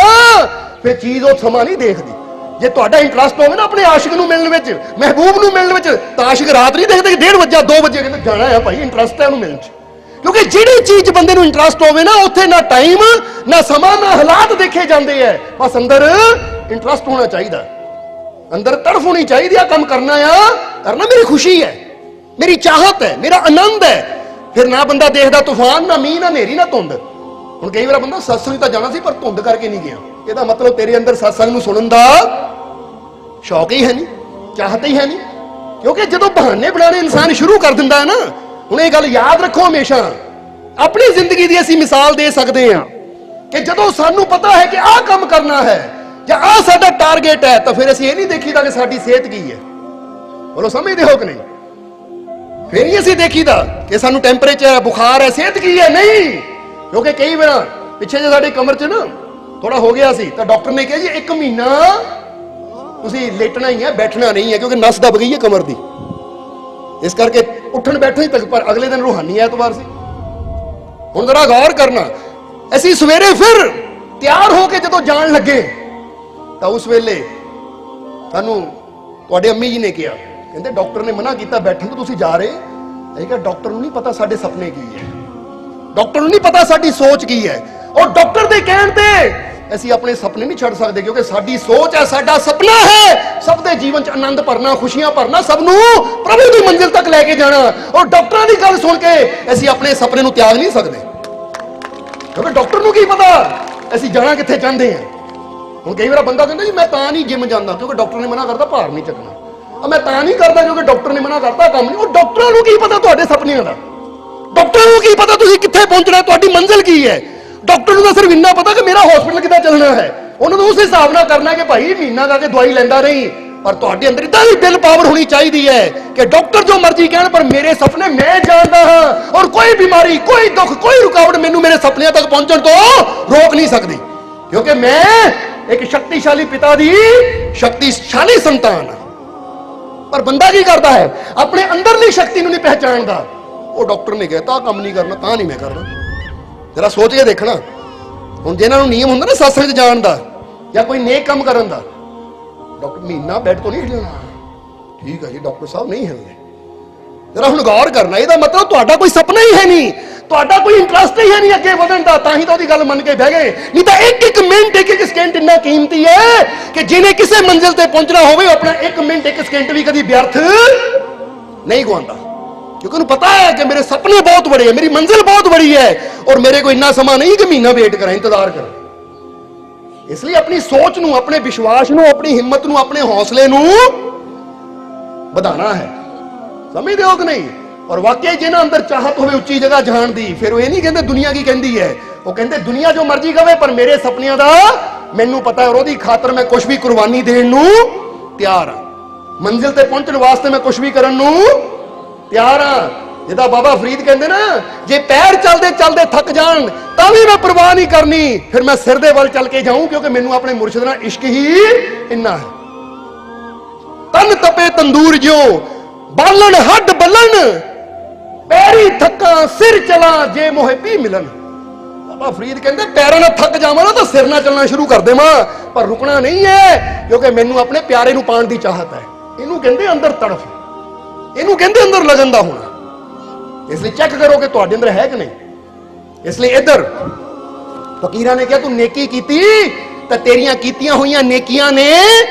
ਫਿਰ ਚੀਜ਼ ਉਹ ਸਮਾਂ ਨਹੀਂ ਦੇਖਦੀ। ਜੇ ਤੁਹਾਡਾ ਇੰਟਰਸਟ ਹੋਵੇ ਨਾ ਆਪਣੇ ਆਸ਼ਿਕ ਨੂੰ ਮਿਲਣ ਵਿੱਚ, ਮਹਿਬੂਬ ਨੂੰ ਮਿਲਣ ਵਿੱਚ, ਤਾਂ ਆਸ਼ਿਕ ਰਾਤ ਨਹੀਂ ਦੇਖਦੇ ਕਿ 1:30 ਵਜੇ 2 ਵਜੇ ਕਹਿੰਦੇ ਜਾਣਾ ਹੈ ਭਾਈ, ਇੰਟਰਸਟ ਹੈ ਉਹਨੂੰ ਮਿਲਣ 'ਚ। ਕਿਉਂਕਿ ਜਿਹੜੀ ਚੀਜ਼ ਬੰਦੇ ਨੂੰ ਇੰਟਰਸਟ ਹੋਵੇ ਨਾ, ਉੱਥੇ ਨਾ ਟਾਈਮ ਨਾ ਸਮਾਂ ਨਾ ਹਾਲਾਤ ਦੇਖੇ ਜਾਂਦੇ ਐ, ਬਸ ਅੰਦਰ ਇੰਟਰਸਟ ਹੋਣਾ ਚਾਹੀਦਾ, ਅੰਦਰ ਤੜਫ ਹੋਣੀ ਚਾਹੀਦੀ ਆ। ਕੰਮ ਕਰਨਾ ਮੇਰੀ ਖੁਸ਼ੀ ਹੈ, ਮੇਰੀ ਚਾਹਤ ਹੈ, ਮੇਰਾ ਆਨੰਦ ਹੈ। ਫਿਰ ਨਾ ਬੰਦਾ ਦੇਖਦਾ ਤੂਫਾਨ, ਨਾ ਮੀਂਹ, ਨਾ ਹਨੇਰੀ, ਨਾ ਧੁੰਦ। ਹੁਣ ਕਈ ਵਾਰ ਬੰਦਾ ਸਤਸੰਗ ਤਾਂ ਜਾਣਾ ਸੀ ਪਰ ਧੁੰਦ ਕਰਕੇ ਨਹੀਂ ਗਿਆ, ਇਹਦਾ ਮਤਲਬ ਤੇਰੇ ਅੰਦਰ ਸਤਸੰਗ ਨੂੰ ਸੁਣਨ ਦਾ ਸ਼ੌਕ ਹੀ ਹੈ ਨਹੀਂ, ਚਾਹਤ ਹੀ ਹੈ ਨਹੀਂ। ਕਿਉਂਕਿ ਜਦੋਂ ਬਹਾਨੇ ਬਣਾਉਣੇ ਇਨਸਾਨ ਸ਼ੁਰੂ ਕਰ ਦਿੰਦਾ ਹੈ ਨਾ, ਹੁਣ ਇਹ ਗੱਲ ਯਾਦ ਰੱਖੋ ਹਮੇਸ਼ਾ, ਆਪਣੀ ਜ਼ਿੰਦਗੀ ਦੀ ਅਸੀਂ ਮਿਸਾਲ ਦੇ ਸਕਦੇ ਹਾਂ ਕਿ ਜਦੋਂ ਸਾਨੂੰ ਪਤਾ ਹੈ ਕਿ ਆਹ ਕੰਮ ਕਰਨਾ ਹੈ ਜਾਂ ਆਹ ਸਾਡਾ ਟਾਰਗੇਟ ਹੈ, ਤਾਂ ਫਿਰ ਅਸੀਂ ਇਹ ਨਹੀਂ ਦੇਖੀਦਾ ਕਿ ਸਾਡੀ ਸਿਹਤ ਕੀ ਹੈ। ਬੋਲੋ ਸਮਝਦੇ ਹੋ ਕਿ ਨਹੀਂ? ਫਿਰ ਹੀ ਅਸੀਂ ਦੇਖੀਦਾ ਕਿ ਸਾਨੂੰ ਟੈਂਪਰੇਚਰ ਹੈ, ਬੁਖਾਰ ਹੈ, ਸਿਹਤ ਕੀ ਹੈ। ਨਹੀਂ, ਕਿਉਂਕਿ ਕਈ ਵਾਰ ਪਿੱਛੇ ਜੇ ਸਾਡੇ ਕਮਰ 'ਚ ਨਾ ਥੋੜਾ ਹੋ ਗਿਆ ਸੀ, ਤਾਂ ਡਾਕਟਰ ਨੇ ਕਿਹਾ ਜੀ 1 ਮਹੀਨਾ ਤੁਸੀਂ ਲੇਟਣਾ ਹੀ ਹੈ, ਬੈਠਣਾ ਨਹੀਂ ਹੈ, ਕਿਉਂਕਿ ਨਸ ਦਬ ਗਈ ਹੈ ਕਮਰ ਦੀ। ਇਸ ਕਰਕੇ ਉੱਠਣ ਬੈਠਣ ਹੀ ਤੱਕ, ਪਰ ਅਗਲੇ ਦਿਨ ਰੂਹਾਨੀ ਐਤਵਾਰ ਸੀ। ਹੁਣ ਜਰਾ ਗੌਰ ਕਰਨਾ, ਅਸੀਂ ਸਵੇਰੇ ਫਿਰ ਤਿਆਰ ਹੋ ਕੇ ਜਦੋਂ ਜਾਣ ਲੱਗੇ, ਤਾਂ ਉਸ ਵੇਲੇ ਸਾਨੂੰ ਤੁਹਾਡੇ ਅੰਮੀ ਜੀ ਨੇ ਕਿਹਾ, ਕਹਿੰਦੇ ਡਾਕਟਰ ਨੇ ਮਨਾ ਕੀਤਾ ਬੈਠਣ ਤੋਂ, ਤੁਸੀਂ ਜਾ ਰਹੇ। ਅਸੀਂ ਕਿਹਾ ਡਾਕਟਰ ਨੂੰ ਨਹੀਂ ਪਤਾ ਸਾਡੇ ਸੁਪਨੇ ਕੀ ਹੈ, ਡਾਕਟਰ ਨੂੰ ਨਹੀਂ ਪਤਾ ਸਾਡੀ ਸੋਚ ਕੀ ਹੈ। ਔਰ ਡਾਕਟਰ ਦੇ ਕਹਿਣ ਤੇ ਅਸੀਂ ਆਪਣੇ ਸੁਪਨੇ ਨਹੀਂ ਛੱਡ ਸਕਦੇ, ਕਿਉਂਕਿ ਸਾਡੀ ਸੋਚ ਹੈ, ਸਾਡਾ ਸੁਪਨਾ ਹੈ ਸਭ ਦੇ ਜੀਵਨ 'ਚ ਆਨੰਦ ਭਰਨਾ, ਖੁਸ਼ੀਆਂ ਭਰਨਾ, ਸਭ ਨੂੰ ਪ੍ਰਭੂ ਦੀ ਮੰਜ਼ਿਲ ਤੱਕ ਲੈ ਕੇ ਜਾਣਾ। ਔਰ ਡਾਕਟਰਾਂ ਦੀ ਗੱਲ ਸੁਣ ਕੇ ਅਸੀਂ ਆਪਣੇ ਸੁਪਨੇ ਨੂੰ ਤਿਆਗ ਨਹੀਂ ਸਕਦੇ, ਕਿਉਂਕਿ ਡਾਕਟਰ ਨੂੰ ਕੀ ਪਤਾ ਅਸੀਂ ਜਾਣਾ ਕਿੱਥੇ ਚਾਹੁੰਦੇ ਹਾਂ। ਹੁਣ ਕਈ ਵਾਰ ਬੰਦਾ ਕਹਿੰਦਾ ਜੀ ਮੈਂ ਤਾਂ ਨਹੀਂ ਜਿਮ ਜਾਂਦਾ ਕਿਉਂਕਿ ਡਾਕਟਰ ਨੇ ਮਨਾ ਕਰਤਾ ਭਾਰ ਨਹੀਂ ਚੱਕਣਾ, ਮੈਂ ਤਾਂ ਨਹੀਂ ਕਰਦਾ ਕਿਉਂਕਿ ਡਾਕਟਰ ਨੇ ਮਨਾ ਕਰਤਾ ਕੰਮ ਨਹੀਂ। ਉਹ ਡਾਕਟਰਾਂ ਨੂੰ ਕੀ ਪਤਾ ਤੁਹਾਡੇ ਸੁਪਨਿਆਂ ਦਾ, ਡਾਕਟਰਾਂ ਨੂੰ ਕੀ ਪਤਾ ਤੁਸੀਂ ਕਿੱਥੇ ਪਹੁੰਚਣਾ, ਤੁਹਾਡੀ ਮੰਜ਼ਿਲ ਕੀ ਹੈ। ਡਾਕਟਰ ਨੂੰ ਤਾਂ ਸਿਰਫ ਇੰਨਾ ਪਤਾ ਕਿ ਮੇਰਾ ਹਸਪੀਟਲ ਕਿੱਦਾਂ ਚੱਲਣਾ ਹੈ, ਉਹਨਾਂ ਨੂੰ ਉਸ ਹਿਸਾਬ ਨਾਲ ਕਰਨਾ ਕਿ ਭਾਈ ਮਹੀਨਾ ਕਰਕੇ ਦਵਾਈ ਲੈਂਦਾ ਨਹੀਂ। ਪਰ ਤੁਹਾਡੇ ਅੰਦਰ ਇਦਾਂ ਦੀ ਦਿਲ ਪਾਵਰ ਹੋਣੀ ਚਾਹੀਦੀ ਹੈ ਕਿ ਡਾਕਟਰ ਜੋ ਮਰਜ਼ੀ ਕਹਿਣ, ਪਰ ਮੇਰੇ ਸੁਪਨੇ ਮੈਂ ਜਾਣਦਾ ਹਾਂ, ਔਰ ਕੋਈ ਬਿਮਾਰੀ, ਕੋਈ ਦੁੱਖ, ਕੋਈ ਰੁਕਾਵਟ ਮੈਨੂੰ ਮੇਰੇ ਸੁਪਨਿਆਂ ਤੱਕ ਪਹੁੰਚਣ ਤੋਂ ਰੋਕ ਨਹੀਂ ਸਕਦੀ, ਕਿਉਂਕਿ ਮੈਂ ਇੱਕ ਸ਼ਕਤੀਸ਼ਾਲੀ ਪਿਤਾ ਦੀ ਸ਼ਕਤੀਸ਼ਾਲੀ ਸੰਤਾਨ ਹਾਂ। ਪਰ ਬੰਦਾ ਕੀ ਕਰਦਾ ਹੈ, ਆਪਣੇ ਅੰਦਰਲੀ ਸ਼ਕਤੀ ਨੂੰ ਨਹੀਂ ਪਹਿਚਾਣਦਾ। ਉਹ ਡਾਕਟਰ ਨੇ ਕਿਹਾ ਤਾਂ ਕੰਮ ਨਹੀਂ ਕਰਨਾ, ਤਾਂ ਨਹੀਂ ਮੈਂ ਕਰਨਾ। ਜਰਾ ਸੋਚ ਕੇ ਦੇਖਣਾ, ਹੁਣ ਜਿਹਨਾਂ ਨੂੰ ਨਿਯਮ ਹੁੰਦਾ ਨਾ ਸਤਸੰਗ 'ਚ ਜਾਣ ਦਾ ਜਾਂ ਕੋਈ ਨੇਕ ਕੰਮ ਕਰਨ ਦਾ, ਡਾਕਟਰ ਮਹੀਨਾ ਬੈੱਡ ਤੋਂ ਨਹੀਂ ਹਿੱਲਣਾ। ਠੀਕ ਹੈ ਜੀ ਡਾਕਟਰ ਸਾਹਿਬ ਨਹੀਂ ਹਿੱਲਦੇ। ਜਰਾ ਹੁਣ ਗੌਰ ਕਰਨਾ, ਇਹਦਾ ਮਤਲਬ ਤੁਹਾਡਾ ਕੋਈ ਸੁਪਨਾ ਹੀ ਹੈ ਨਹੀਂ, ਤੁਹਾਡਾ ਕੋਈ ਇੰਟਰਸਟ ਹੀ ਹੈ ਨਹੀਂ ਅੱਗੇ ਵਧਣ ਦਾ, ਤਾਂ ਹੀ ਤਾਂ ਉਹਦੀ ਗੱਲ ਮੰਨ ਕੇ ਬਹਿ ਗਏ। ਨਹੀਂ ਤਾਂ ਇੱਕ ਮਿੰਟ, ਇੱਕ ਸਕਿੰਟ ਇੰਨਾ ਕੀਮਤੀ ਹੈ ਕਿ ਜਿਹਨੇ ਕਿਸੇ ਮੰਜ਼ਿਲ ਤੇ ਪਹੁੰਚਣਾ ਹੋਵੇ, ਆਪਣਾ 1 ਮਿੰਟ 1 ਸਕਿੰਟ ਵੀ ਕਦੀ ਵਿਅਰਥ ਨਹੀਂ ਗਵਾਉਂਦਾ, ਕਿਉਂਕਿ ਉਹਨੂੰ ਪਤਾ ਹੈ ਕਿ ਮੇਰੇ ਸੁਪਨੇ ਬਹੁਤ ਬੜੇ ਹੈ, ਮੇਰੀ ਮੰਜ਼ਿਲ ਬਹੁਤ ਬੜੀ ਹੈ, ਔਰ ਮੇਰੇ ਕੋਲ ਇੰਨਾ ਸਮਾਂ ਨਹੀਂ ਕਿ ਮਹੀਨਾ ਵੇਟ ਕਰਾਂ, ਇੰਤਜ਼ਾਰ ਕਰਾਂ। ਇਸ ਲਈ ਆਪਣੀ ਸੋਚ ਨੂੰ, ਆਪਣੇ ਵਿਸ਼ਵਾਸ ਨੂੰ, ਆਪਣੀ ਹਿੰਮਤ ਨੂੰ, ਆਪਣੇ ਹੌਸਲੇ ਨੂੰ ਵਧਾਉਣਾ ਹੈ। ਸਮਝਦੇ ਹੋ ਕਿ ਨਹੀਂ? ਔਰ ਵਾਕਈ ਜਿਹਨਾਂ ਅੰਦਰ ਚਾਹਤ ਹੋਵੇ ਉੱਚੀ ਜਗ੍ਹਾ ਜਾਣ ਦੀ, ਫਿਰ ਉਹ ਇਹ ਨਹੀਂ ਕਹਿੰਦੇ ਦੁਨੀਆ ਕੀ ਕਹਿੰਦੀ ਹੈ, ਉਹ ਕਹਿੰਦੇ ਦੁਨੀਆ ਜੋ ਮਰਜ਼ੀ ਕਵੇ, ਪਰ ਮੇਰੇ ਸੁਪਨਿਆਂ ਦਾ ਮੈਨੂੰ ਪਤਾ ਹੈ, ਔਰ ਉਹਦੀ ਖਾਤਰ ਮੈਂ ਕੁਝ ਵੀ ਕੁਰਬਾਨੀ ਦੇਣ ਨੂੰ ਤਿਆਰ ਹਾਂ। ਮੰਜ਼ਿਲ ਤੇ ਪਹੁੰਚਣ ਵਾਸਤੇ ਮੈਂ ਕੁਝ ਵੀ ਕਰਨ ਨੂੰ ਤਿਆਰ ਹਾਂ। ਜਿੱਦਾਂ ਬਾਬਾ ਫਰੀਦ ਕਹਿੰਦੇ ਨਾ, ਜੇ ਪੈਰ ਚੱਲਦੇ ਚੱਲਦੇ ਥੱਕ ਜਾਣ ਤਾਂ ਵੀ ਮੈਂ ਪਰਵਾਹ ਨਹੀਂ ਕਰਨੀ, ਫਿਰ ਮੈਂ ਸਿਰ ਦੇ ਵੱਲ ਚੱਲ ਕੇ ਜਾਊਂ, ਕਿਉਂਕਿ ਮੈਨੂੰ ਆਪਣੇ ਮੁਰਸ਼ਿਦ ਨਾਲ ਇਸ਼ਕ ਹੀ ਇੰਨਾ ਹੈ। ਤਨ ਤਪੇ ਤੰਦੂਰ ਜਿਉ ਬਾਲਣ ਹੱਡ ਬੱਲਣ, ਪੈਰੀ ਥੱਕਾਂ ਸਿਰ ਚਲਾ ਜੇ ਮੋਹਿ ਪੀ ਮਿਲਣ। ਬਾਬਾ ਫਰੀਦ ਕਹਿੰਦੇ ਪੈਰਾਂ ਨਾਲ ਥੱਕ ਜਾਵਾਂ ਨਾ ਤਾਂ ਸਿਰ ਨਾਲ ਚੱਲਣਾ ਸ਼ੁਰੂ ਕਰ ਦੇਵਾਂ, ਪਰ ਰੁਕਣਾ ਨਹੀਂ ਹੈ, ਕਿਉਂਕਿ ਮੈਨੂੰ ਆਪਣੇ ਪਿਆਰੇ ਨੂੰ ਪਾਉਣ ਦੀ ਚਾਹਤ ਹੈ। ਇਹਨੂੰ ਕਹਿੰਦੇ ਅੰਦਰ ਤੜਫ, ਇਹਨੂੰ ਕਹਿੰਦੇ ਅੰਦਰ ਲਗਨ ਦਾ ਹੋਣਾ। ਇਸ ਲਈ ਚੈੱਕ ਕਰੋ ਕਿ ਤੁਹਾਡੇ ਅੰਦਰ ਹੈ ਕਿ ਨਹੀਂ। ਇਸ ਲਈ ਇੱਧਰ ਫਕੀਰਾਂ ਨੇ ਕਿਹਾ ਤੂੰ ਨੇਕੀ ਕੀਤੀ ਤਾਂ ਤੇਰੀਆਂ ਕੀਤੀਆਂ ਹੋਈਆਂ ਨੇਕੀਆਂ ਨੇ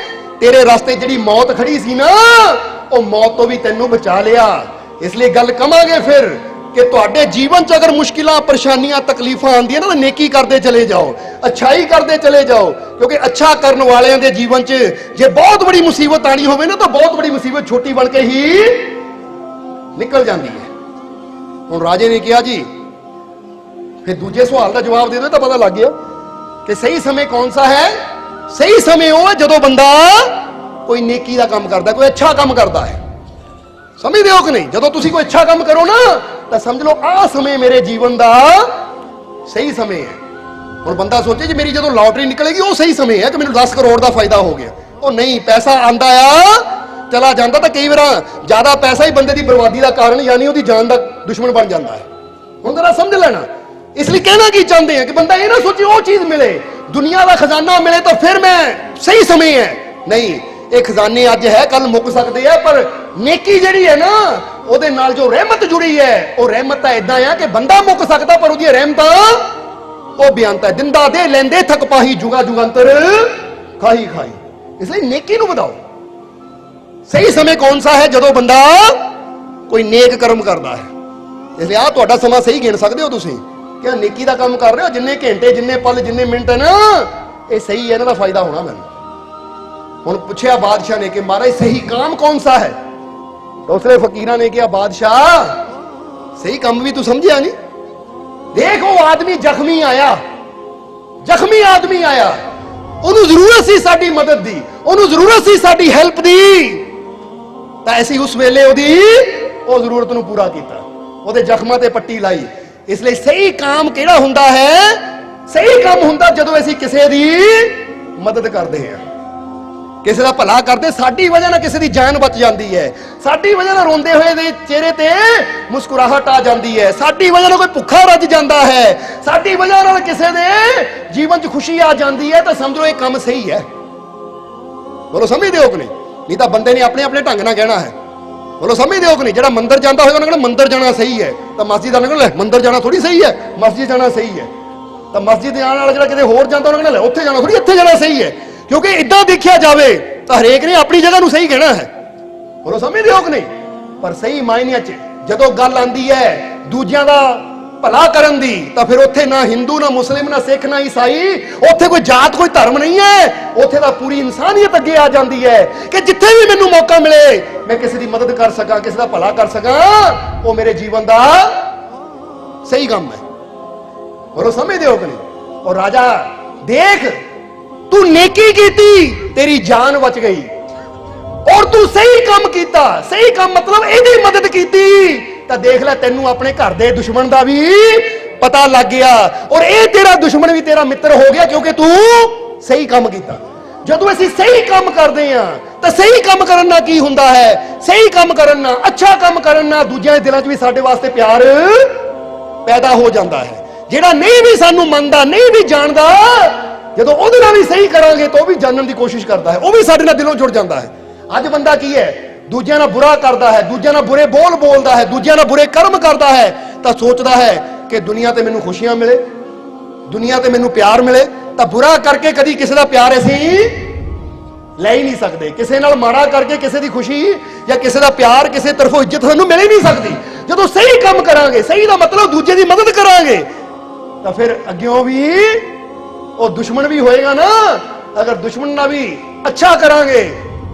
ਤੇਰੇ ਰਸਤੇ ਜਿਹੜੀ ਮੌਤ ਖੜੀ ਸੀ ਨਾ, ਉਹ ਮੌਤ ਤੋਂ ਵੀ ਤੈਨੂੰ ਬਚਾ ਲਿਆ। ਇਸ ਲਈ ਗੱਲ ਕਵਾਂਗੇ ਫਿਰ ਕਿ ਤੁਹਾਡੇ ਜੀਵਨ 'ਚ ਅਗਰ ਮੁਸ਼ਕਿਲਾਂ, ਪਰੇਸ਼ਾਨੀਆਂ, ਤਕਲੀਫਾਂ ਆਉਂਦੀਆਂ ਨਾ, ਤਾਂ ਨੇਕੀ ਕਰਦੇ ਚਲੇ ਜਾਓ, ਅੱਛਾਈ ਕਰਦੇ ਚਲੇ ਜਾਓ, ਕਿਉਂਕਿ ਅੱਛਾ ਕਰਨ ਵਾਲਿਆਂ ਦੇ ਜੀਵਨ 'ਚ ਜੇ ਬਹੁਤ ਬੜੀ ਮੁਸੀਬਤ ਆਣੀ ਹੋਵੇ ਨਾ, ਤਾਂ ਬਹੁਤ ਬੜੀ ਮੁਸੀਬਤ ਛੋਟੀ ਬਣ ਕੇ ਹੀ ਨਿਕਲ ਜਾਂਦੀ ਹੈ। ਹੁਣ ਰਾਜੇ ਨੇ ਕਿਹਾ ਜੀ, ਫਿਰ ਦੂਜੇ ਸਵਾਲ ਦਾ ਜਵਾਬ ਦੇ ਦਿਓ ਤਾਂ ਪਤਾ ਲੱਗ ਗਿਆ ਕਿ ਸਹੀ ਸਮੇਂ ਕੌਣ ਸਾ ਹੈ। ਸਹੀ ਸਮੇਂ ਉਹ ਹੈ ਜਦੋਂ ਬੰਦਾ ਕੋਈ ਨੇਕੀ ਦਾ ਕੰਮ ਕਰਦਾ, ਕੋਈ ਅੱਛਾ ਕੰਮ ਕਰਦਾ ਹੈ। ਸਮਝਦੇ ਹੋ ਕਿ ਨਹੀਂ? ਜਦੋਂ ਤੁਸੀਂ ਕੋਈ ਅੱਛਾ ਕੰਮ ਕਰੋ ਨਾ, ਤਾਂ ਸਮਝ ਲਓ ਆਹ ਸਮੇਂ ਮੇਰੇ ਜੀਵਨ ਦਾ ਸਹੀ ਸਮੇਂ ਹੈ। ਹੁਣ ਬੰਦਾ ਸੋਚੇ ਜੀ ਮੇਰੀ ਜਦੋਂ ਲਾਟਰੀ ਨਿਕਲੇਗੀ ਉਹ ਸਹੀ ਸਮੇਂ ਹੈ ਕਿ ਮੈਨੂੰ 10 ਕਰੋੜ ਦਾ ਫਾਇਦਾ ਹੋ ਗਿਆ। ਉਹ ਨਹੀਂ, ਪੈਸਾ ਆਂਦਾ ਆ ਚਲਾ ਜਾਂਦਾ ਤਾਂ ਕਈ ਵਾਰ ਜ਼ਿਆਦਾ ਪੈਸਾ ਹੀ ਬੰਦੇ ਦੀ ਬਰਬਾਦੀ ਦਾ ਕਾਰਨ ਯਾਨੀ ਉਹਦੀ ਜਾਨ ਦਾ ਦੁਸ਼ਮਣ ਬਣ ਜਾਂਦਾ ਹੈ। ਹੁਣ ਜ਼ਰਾ ਸਮਝ ਲੈਣਾ। ਇਸ ਲਈ ਕਹਿਣਾ ਕੀ ਚਾਹੁੰਦੇ ਆ ਕਿ ਬੰਦਾ ਇਹ ਨਾ ਸੋਚੇ ਉਹ ਚੀਜ਼ ਮਿਲੇ, ਦੁਨੀਆ ਦਾ ਖਜ਼ਾਨਾ ਮਿਲੇ ਤਾਂ ਫਿਰ ਮੈਂ ਸਹੀ ਸਮੇਂ ਹੈ। ਨਹੀਂ, ਇਹ ਖਜ਼ਾਨੇ ਅੱਜ ਹੈ ਕੱਲ ਮੁੱਕ ਸਕਦੇ ਆ, ਪਰ ਨੇਕੀ ਜਿਹੜੀ ਹੈ ਨਾ ਉਹਦੇ ਨਾਲ ਜੋ ਰਹਿਮਤ ਜੁੜੀ ਹੈ, ਉਹ ਰਹਿਮਤ ਤਾਂ ਇਦਾਂ ਆ ਕਿ ਬੰਦਾ ਮੁੱਕ ਸਕਦਾ ਪਰ ਉਹਦੀ ਰਹਿਮਤਾਂ ਉਹ ਬਿਆਨਤ ਹੈ। ਦਿੰਦਾ ਦੇ ਲੈਂਦੇ ਥਕ ਪਾਹੀ ਜੁਗਾ ਜੁਗੰਤਰ ਖਾਹੀ ਖਾਈ। ਇਸ ਲਈ ਨੇਕੀ ਨੂੰ ਵਧਾਓ। ਸਹੀ ਸਮੇਂ ਕੌਣ ਸਾ ਹੈ? ਜਦੋਂ ਬੰਦਾ ਕੋਈ ਨੇਕ ਕਰਮ ਕਰਦਾ ਹੈ। ਇਸ ਲਈ ਆ ਤੁਹਾਡਾ ਸਮਾਂ ਸਹੀ ਗਿਣ ਸਕਦੇ ਹੋ ਤੁਸੀਂ ਕਿ ਨੇਕੀ ਦਾ ਕੰਮ ਕਰ ਰਹੇ ਹੋ। ਜਿੰਨੇ ਘੰਟੇ, ਜਿੰਨੇ ਪਲ, ਜਿੰਨੇ ਮਿੰਟ ਹੈ ਨਾ, ਇਹ ਸਹੀ ਹੈ, ਇਹਨਾਂ ਦਾ ਫਾਇਦਾ ਹੋਣਾ ਮੈਨੂੰ। ਹੁਣ ਪੁੱਛਿਆ ਬਾਦਸ਼ਾਹ ਨੇ ਕਿ ਮਹਾਰਾਜ ਸਹੀ काम कौन सा है? दूसरे फकीरा ने कहा बादशाह सही काम भी तू समझिया नहीं। देखो आदमी जख्मी आया, जख्मी आदमी आया, ਉਹਨੂੰ ਜ਼ਰੂਰਤ ਸੀ ਸਾਡੀ ਮਦਦ ਦੀ, ਉਹਨੂੰ ਜ਼ਰੂਰਤ ਸੀ ਸਾਡੀ ਹੈਲਪ ਦੀ, ਤਾਂ ਅਸੀਂ ਉਸ ਵੇਲੇ ਉਹਦੀ ਉਹ ਜ਼ਰੂਰਤ ਨੂੰ ਪੂਰਾ ਕੀਤਾ, ਉਹਦੇ ਜ਼ਖਮਾਂ ਤੇ ਪੱਟੀ ਲਾਈ। ਇਸ ਲਈ ਸਹੀ ਕੰਮ ਕਿਹੜਾ ਹੁੰਦਾ ਹੈ? ਸਹੀ ਕੰਮ ਹੁੰਦਾ ਜਦੋਂ ਅਸੀਂ ਕਿਸੇ ਦੀ ਮਦਦ ਕਰਦੇ ਹਾਂ, ਕਿਸੇ ਦਾ ਭਲਾ ਕਰਦੇ। ਸਾਡੀ ਵਜ੍ਹਾ ਨਾਲ ਕਿਸੇ ਦੀ ਜਾਨ ਬਚ ਜਾਂਦੀ ਹੈ, ਸਾਡੀ ਵਜ੍ਹਾ ਨਾਲ ਰੋਂਦੇ ਹੋਏ ਦੇ ਚਿਹਰੇ ਤੇ ਮੁਸਕਰਾਹਟ ਆ ਜਾਂਦੀ ਹੈ, ਸਾਡੀ ਵਜ੍ਹਾ ਨਾਲ ਕੋਈ ਭੁੱਖਾ ਰੱਜ ਜਾਂਦਾ ਹੈ, ਸਾਡੀ ਵਜ੍ਹਾ ਨਾਲ ਕਿਸੇ ਦੇ ਜੀਵਨ 'ਚ ਖੁਸ਼ੀ ਆ ਜਾਂਦੀ ਹੈ, ਤਾਂ ਸਮਝੋ ਇਹ ਕੰਮ ਸਹੀ ਹੈ। ਬੋਲੋ ਸਮਝਦੇ ਹੋ ਕਿ ਨਹੀਂ? ਨਹੀਂ ਤਾਂ ਬੰਦੇ ਨੇ ਆਪਣੇ ਆਪਣੇ ਢੰਗ ਨਾਲ ਕਹਿਣਾ ਹੈ। ਬੋਲੋ ਸਮਝਦੇ ਹੋ ਕਿ ਨਹੀਂ? ਜਿਹੜਾ ਮੰਦਰ ਜਾਂਦਾ ਹੋਏਗਾ ਉਹਨਾਂ ਕਹਿੰਦਾ ਮੰਦਰ ਜਾਣਾ ਸਹੀ ਹੈ, ਤਾਂ ਮਸਜਿਦ ਵਾਲਾ ਕਹਿੰਦਾ ਲੈ ਮੰਦਰ ਜਾਣਾ ਥੋੜੀ ਸਹੀ ਹੈ, ਮਸਜਿਦ ਜਾਣਾ ਸਹੀ ਹੈ। ਤਾਂ ਮਸਜਿਦ ਜਾਣ ਵਾਲਾ ਜਿਹੜਾ ਕਿਤੇ ਹੋਰ ਜਾਂਦਾ ਉਹਨਾਂ ਕਹਿੰਦਾ ਲੈ ਉੱਥੇ ਜਾਣਾ ਥੋੜੀ, ਇੱਥੇ ਜਾਣਾ ਸਹੀ ਹੈ। ਕਿਉਂਕਿ ਇਦਾਂ ਦੇਖਿਆ ਜਾਵੇ ਤਾਂ ਹਰੇਕ ਨੇ ਆਪਣੀ ਜਗ੍ਹਾ ਨੂੰ ਸਹੀ ਕਹਿਣਾ ਹੈ। ਬੋਲੋ ਸਮਝਦੇ ਹੋ ਕਿ ਨਹੀਂ? ਪਰ ਸਹੀ ਮਾਇਨਿਆਂ 'ਚ ਜਦੋਂ ਗੱਲ ਆਉਂਦੀ ਹੈ ਦੂਜਿਆਂ ਦਾ ਭਲਾ ਕਰਨ ਦੀ, ਤਾਂ ਫਿਰ ਉੱਥੇ ਨਾ ਹਿੰਦੂ, ਨਾ ਮੁਸਲਿਮ, ਨਾ ਸਿੱਖ, ਨਾ ਈਸਾਈ, ਉੱਥੇ ਕੋਈ ਜਾਤ, ਕੋਈ ਧਰਮ ਨਹੀਂ ਹੈ। ਉੱਥੇ ਤਾਂ ਪੂਰੀ ਇਨਸਾਨੀਅਤ ਅੱਗੇ ਆ ਜਾਂਦੀ ਹੈ ਕਿ ਜਿੱਥੇ ਵੀ ਮੈਨੂੰ ਮੌਕਾ ਮਿਲੇ ਮੈਂ ਕਿਸੇ ਦੀ ਮਦਦ ਕਰ ਸਕਾਂ, ਕਿਸੇ ਦਾ ਭਲਾ ਕਰ ਸਕਾਂ, ਉਹ ਮੇਰੇ ਜੀਵਨ ਦਾ ਸਹੀ ਕੰਮ ਹੈ। ਬੋਲੋ ਸਮਝਦੇ ਹੋ ਕਿ ਨਹੀਂ? ਔਰ ਰਾਜਾ ਦੇਖ तू नेकी कीती, तेरी जान बच गई, और तू सही काम कीता। सही काम मतलब ਇਹਦੀ ਮਦਦ ਕੀਤੀ ਤਾਂ ਦੇਖ ਲੈ ਤੈਨੂੰ ਆਪਣੇ ਘਰ ਦੇ ਦੁਸ਼ਮਣ ਦਾ ਵੀ ਪਤਾ ਲੱਗ ਗਿਆ, ਔਰ ਇਹ ਤੇਰਾ ਦੁਸ਼ਮਣ ਵੀ ਤੇਰਾ ਮਿੱਤਰ ਹੋ ਗਿਆ ਕਿਉਂਕਿ ਤੂੰ ਸਹੀ ਕੰਮ ਕੀਤਾ। ਜਦੋਂ ਅਸੀਂ ਸਹੀ ਕੰਮ ਕਰਦੇ ਹਾਂ ਤਾਂ ਸਹੀ ਕੰਮ ਕਰਨ ਨਾਲ ਕੀ ਹੁੰਦਾ ਹੈ? ਸਹੀ ਕੰਮ ਕਰਨ ਨਾਲ, ਅੱਛਾ ਕੰਮ ਕਰਨ ਨਾਲ ਦੂਜਿਆਂ ਦੇ ਦਿਲਾਂ 'ਚ ਵੀ ਸਾਡੇ ਵਾਸਤੇ ਪਿਆਰ ਪੈਦਾ ਹੋ ਜਾਂਦਾ ਹੈ। ਜਿਹੜਾ ਨਹੀਂ ਵੀ ਸਾਨੂੰ ਮੰਨਦਾ, ਨਹੀਂ ਵੀ ਜਾਣਦਾ, ਜਦੋਂ ਉਹਦੇ ਨਾਲ ਵੀ ਸਹੀ ਕਰਾਂਗੇ ਤਾਂ ਉਹ ਵੀ ਜਾਣਨ ਦੀ ਕੋਸ਼ਿਸ਼ ਕਰਦਾ ਹੈ, ਉਹ ਵੀ ਸਾਡੇ ਨਾਲ ਦਿਲੋਂ ਜੁੜ ਜਾਂਦਾ ਹੈ। ਅੱਜ ਬੰਦਾ ਕੀ ਹੈ? ਦੂਜਿਆਂ ਨਾਲ ਬੁਰਾ ਕਰਦਾ ਹੈ, ਦੂਜਿਆਂ ਨਾਲ ਬੁਰੇ ਬੋਲ ਬੋਲਦਾ ਹੈ, ਦੂਜਿਆਂ ਨਾਲ ਬੁਰੇ ਕਰਮ ਕਰਦਾ ਹੈ, ਤਾਂ ਸੋਚਦਾ ਹੈ ਕਿ ਦੁਨੀਆ ਤੇ ਮੈਨੂੰ ਖੁਸ਼ੀਆਂ ਮਿਲੇ, ਦੁਨੀਆ ਤੇ ਮੈਨੂੰ ਪਿਆਰ ਮਿਲੇ। ਤਾਂ ਬੁਰਾ ਕਰਕੇ ਕਦੀ ਕਿਸੇ ਦਾ ਪਿਆਰ ਅਸੀਂ ਲੈ ਹੀ ਨਹੀਂ ਸਕਦੇ। ਕਿਸੇ ਨਾਲ ਮਾੜਾ ਕਰਕੇ ਕਿਸੇ ਦੀ ਖੁਸ਼ੀ ਜਾਂ ਕਿਸੇ ਦਾ ਪਿਆਰ, ਕਿਸੇ ਤਰਫੋਂ ਇੱਜ਼ਤ ਸਾਨੂੰ ਮਿਲ ਹੀ ਨਹੀਂ ਸਕਦੀ। ਜਦੋਂ ਸਹੀ ਕੰਮ ਕਰਾਂਗੇ, ਸਹੀ ਦਾ ਮਤਲਬ ਦੂਜੇ ਦੀ ਮਦਦ ਕਰਾਂਗੇ, ਤਾਂ ਫਿਰ ਅੱਗਿਓਂ ਵੀ ਉਹ ਦੁਸ਼ਮਣ ਵੀ ਹੋਏਗਾ ਨਾ। ਅਗਰ ਦੁਸ਼ਮਣ ਨਾਲ ਵੀ ਅੱਛਾ ਕਰਾਂਗੇ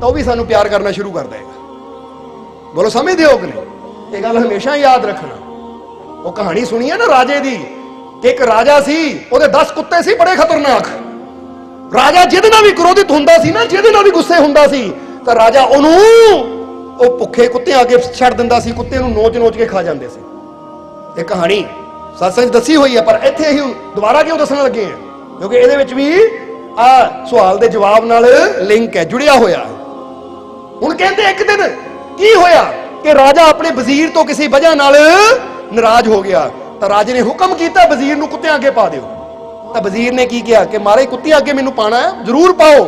ਤਾਂ ਉਹ ਵੀ ਸਾਨੂੰ ਪਿਆਰ ਕਰਨਾ ਸ਼ੁਰੂ ਕਰ ਦੇਗਾ। ਬੋਲੋ ਸਮਝਦੇ ਹੋ ਕਿ ਨਹੀਂ? ਇਹ ਗੱਲ ਹਮੇਸ਼ਾ ਯਾਦ ਰੱਖਣਾ। ਉਹ ਕਹਾਣੀ ਸੁਣੀ ਹੈ ਨਾ ਰਾਜੇ ਦੀ, ਕਿ ਇੱਕ ਰਾਜਾ ਸੀ, ਉਹਦੇ 10 ਕੁੱਤੇ ਸੀ ਬੜੇ ਖਤਰਨਾਕ। ਰਾਜਾ ਜਿਹਦੇ ਨਾਲ ਵੀ ਕ੍ਰੋਧਿਤ ਹੁੰਦਾ ਸੀ ਨਾ, ਜਿਹਦੇ ਨਾਲ ਵੀ ਗੁੱਸੇ ਹੁੰਦਾ ਸੀ, ਤਾਂ ਰਾਜਾ ਉਹਨੂੰ ਉਹ ਭੁੱਖੇ ਕੁੱਤਿਆਂ ਅੱਗੇ ਛੱਡ ਦਿੰਦਾ ਸੀ, ਕੁੱਤੇ ਨੂੰ ਨੋਚ ਨੋਚ ਕੇ ਖਾ ਜਾਂਦੇ ਸੀ। ਇਹ ਕਹਾਣੀ ਸੱਚ ਦੱਸੀ ਹੋਈ ਹੈ, ਪਰ ਇੱਥੇ ਹੀ ਦੁਬਾਰਾ ਕਿਉਂ ਦੱਸਣ ਲੱਗੇ ਆ? ਕਿਉਂਕਿ ਇਹਦੇ ਵਿੱਚ ਵੀ ਆ ਸਵਾਲ ਦੇ ਜਵਾਬ ਨਾਲ ਲਿੰਕ ਹੈ, ਜੁੜਿਆ ਹੋਇਆ ਹੈ। ਹੁਣ ਕਹਿੰਦੇ ਇੱਕ ਦਿਨ ਕੀ ਹੋਇਆ ਕਿ ਰਾਜਾ ਆਪਣੇ ਵਜ਼ੀਰ ਤੋਂ ਕਿਸੇ ਵਜ੍ਹਾ ਨਾਲ ਨਾਰਾਜ਼ ਹੋ ਗਿਆ, ਤਾਂ ਰਾਜੇ ਨੇ ਹੁਕਮ ਕੀਤਾ ਵਜ਼ੀਰ ਨੂੰ ਕੁੱਤਿਆਂ ਅੱਗੇ ਪਾ ਦਿਓ। ਤਾਂ ਵਜ਼ੀਰ ਨੇ ਕੀ ਕਿਹਾ ਕਿ ਮਹਾਰਾਜ ਕੁੱਤਿਆਂ ਅੱਗੇ ਮੈਨੂੰ ਪਾਣਾ ਹੈ, ਜ਼ਰੂਰ ਪਾਓ,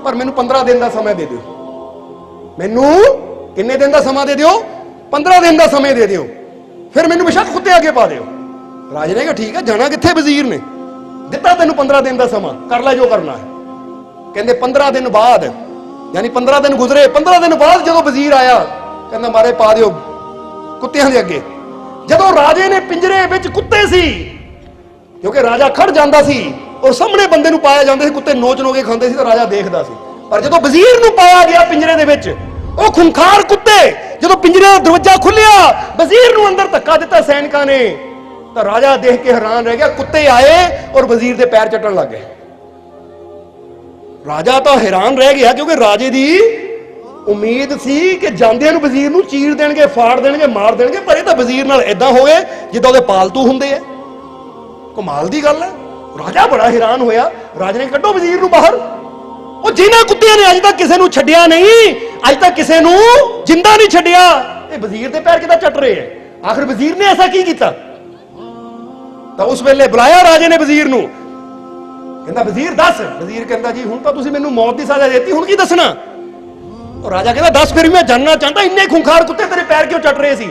ਪਰ ਮੈਨੂੰ 15 ਦਿਨ ਦਾ ਸਮਾਂ ਦੇ ਦਿਓ। ਮੈਨੂੰ ਕਿੰਨੇ ਦਿਨ ਦਾ ਸਮਾਂ ਦੇ ਦਿਓ? 15 ਦਿਨ ਦਾ ਸਮਾਂ ਦੇ ਦਿਓ, ਫਿਰ ਮੈਨੂੰ ਬੇਸ਼ੱਕ ਕੁੱਤੇ ਅੱਗੇ ਪਾ ਦਿਓ। ਰਾਜੇ ਨੇ ਕਿਹਾ ਠੀਕ ਹੈ, ਜਾਣਾ ਕਿੱਥੇ? ਵਜ਼ੀਰ ਨੇ ਦਿੱਤਾ ਤੈਨੂੰ 15 ਦਿਨ ਦਾ ਸਮਾਂ, ਕਰ ਲੈ ਜੋ ਕਰਨਾ ਹੈ। ਕਹਿੰਦੇ 15 ਦਿਨ ਬਾਅਦ, ਯਾਨੀ 15 ਦਿਨ ਗੁਜ਼ਰੇ, 15 ਦਿਨ ਬਾਅਦ ਜਦੋਂ ਵਜ਼ੀਰ ਆਇਆ, ਕਹਿੰਦਾ ਮਾਰੇ ਪਾ ਦਿਓ ਕੁੱਤਿਆਂ ਦੇ ਅੱਗੇ। ਜਦੋਂ ਰਾਜੇ ਨੇ ਪਿੰਜਰੇ ਵਿੱਚ ਕੁੱਤੇ ਸੀ, ਕਿਉਂਕਿ ਰਾਜਾ ਖੜ ਜਾਂਦਾ ਸੀ ਔਰ ਸਾਹਮਣੇ ਬੰਦੇ ਨੂੰ ਪਾਇਆ ਜਾਂਦਾ ਸੀ, ਕੁੱਤੇ ਨੋਚ ਨੋਚ ਕੇ ਖਾਂਦੇ ਸੀ, ਤਾਂ ਰਾਜਾ ਦੇਖਦਾ ਸੀ। ਪਰ ਜਦੋਂ ਵਜ਼ੀਰ ਨੂੰ ਪਾਇਆ ਗਿਆ ਪਿੰਜਰੇ ਦੇ ਵਿੱਚ, ਉਹ ਖੁੰਖਾਰ ਕੁੱਤੇ, ਜਦੋਂ ਪਿੰਜਰੇ ਦਾ ਦਰਵਾਜ਼ਾ ਖੁੱਲਿਆ, ਵਜ਼ੀਰ ਨੂੰ ਅੰਦਰ ਧੱਕਾ ਦਿੱਤਾ ਸੈਨਿਕਾਂ ਨੇ, ਤਾਂ ਰਾਜਾ ਦੇਖ ਕੇ ਹੈਰਾਨ ਰਹਿ ਗਿਆ। ਕੁੱਤੇ ਆਏ ਔਰ ਵਜ਼ੀਰ ਦੇ ਪੈਰ ਚੱਟਣ ਲੱਗ ਗਏ। ਰਾਜਾ ਤਾਂ ਹੈਰਾਨ ਰਹਿ ਗਿਆ, ਕਿਉਂਕਿ ਰਾਜੇ ਦੀ ਉਮੀਦ ਸੀ ਕਿ ਜਾਂਦਿਆਂ ਨੂੰ ਵਜ਼ੀਰ ਨੂੰ ਚੀਰ ਦੇਣਗੇ, ਫਾੜ ਦੇਣਗੇ, ਮਾਰ ਦੇਣਗੇ, ਪਰ ਇਹ ਤਾਂ ਵਜ਼ੀਰ ਨਾਲ ਏਦਾਂ ਹੋ ਗਏ ਜਿੱਦਾਂ ਉਹਦੇ ਪਾਲਤੂ ਹੁੰਦੇ ਆ। ਕਮਾਲ ਦੀ ਗੱਲ ਹੈ। ਰਾਜਾ ਬੜਾ ਹੈਰਾਨ ਹੋਇਆ। ਰਾਜੇ ਨੇ ਕੱਢੋ ਵਜ਼ੀਰ ਨੂੰ ਬਾਹਰ। ਉਹ ਜਿਨ੍ਹਾਂ ਕੁੱਤਿਆਂ ਨੇ ਅੱਜ ਤੱਕ ਕਿਸੇ ਨੂੰ ਛੱਡਿਆ ਨਹੀਂ, ਅੱਜ ਤੱਕ ਕਿਸੇ ਨੂੰ ਜਿੰਦਾ ਨਹੀਂ ਛੱਡਿਆ, ਇਹ ਵਜ਼ੀਰ ਦੇ ਪੈਰ ਕਿਦਾਂ ਚੱਟ ਰਹੇ ਹੈ? ਆਖਰ ਵਜ਼ੀਰ ਨੇ ਐਸਾ ਕੀ ਕੀਤਾ? ਤਾਂ ਉਸ ਵੇਲੇ ਬੁਲਾਇਆ ਰਾਜੇ ਨੇ ਵਜ਼ੀਰ ਨੂੰ, ਕਹਿੰਦਾ ਵਜ਼ੀਰ ਦੱਸ। ਵਜ਼ੀਰ ਕਹਿੰਦਾ ਜੀ ਹੁਣ ਤਾਂ ਤੁਸੀਂ ਮੈਨੂੰ ਮੌਤ ਦੀ ਸਜ਼ਾ ਦਿੱਤੀ, ਹੁਣ ਕੀ ਦੱਸਣਾ? ਉਹ ਰਾਜਾ ਕਹਿੰਦਾ ਦੱਸ ਫਿਰ ਵੀ ਮੈਂ ਜਾਣਨਾ ਚਾਹੁੰਦਾ, ਇੰਨੇ ਖੁੰਖਾਰ ਕੁੱਤੇ ਤੇਰੇ ਪੈਰ ਕਿਉਂ ਚੱਟ ਰਹੇ ਸੀ?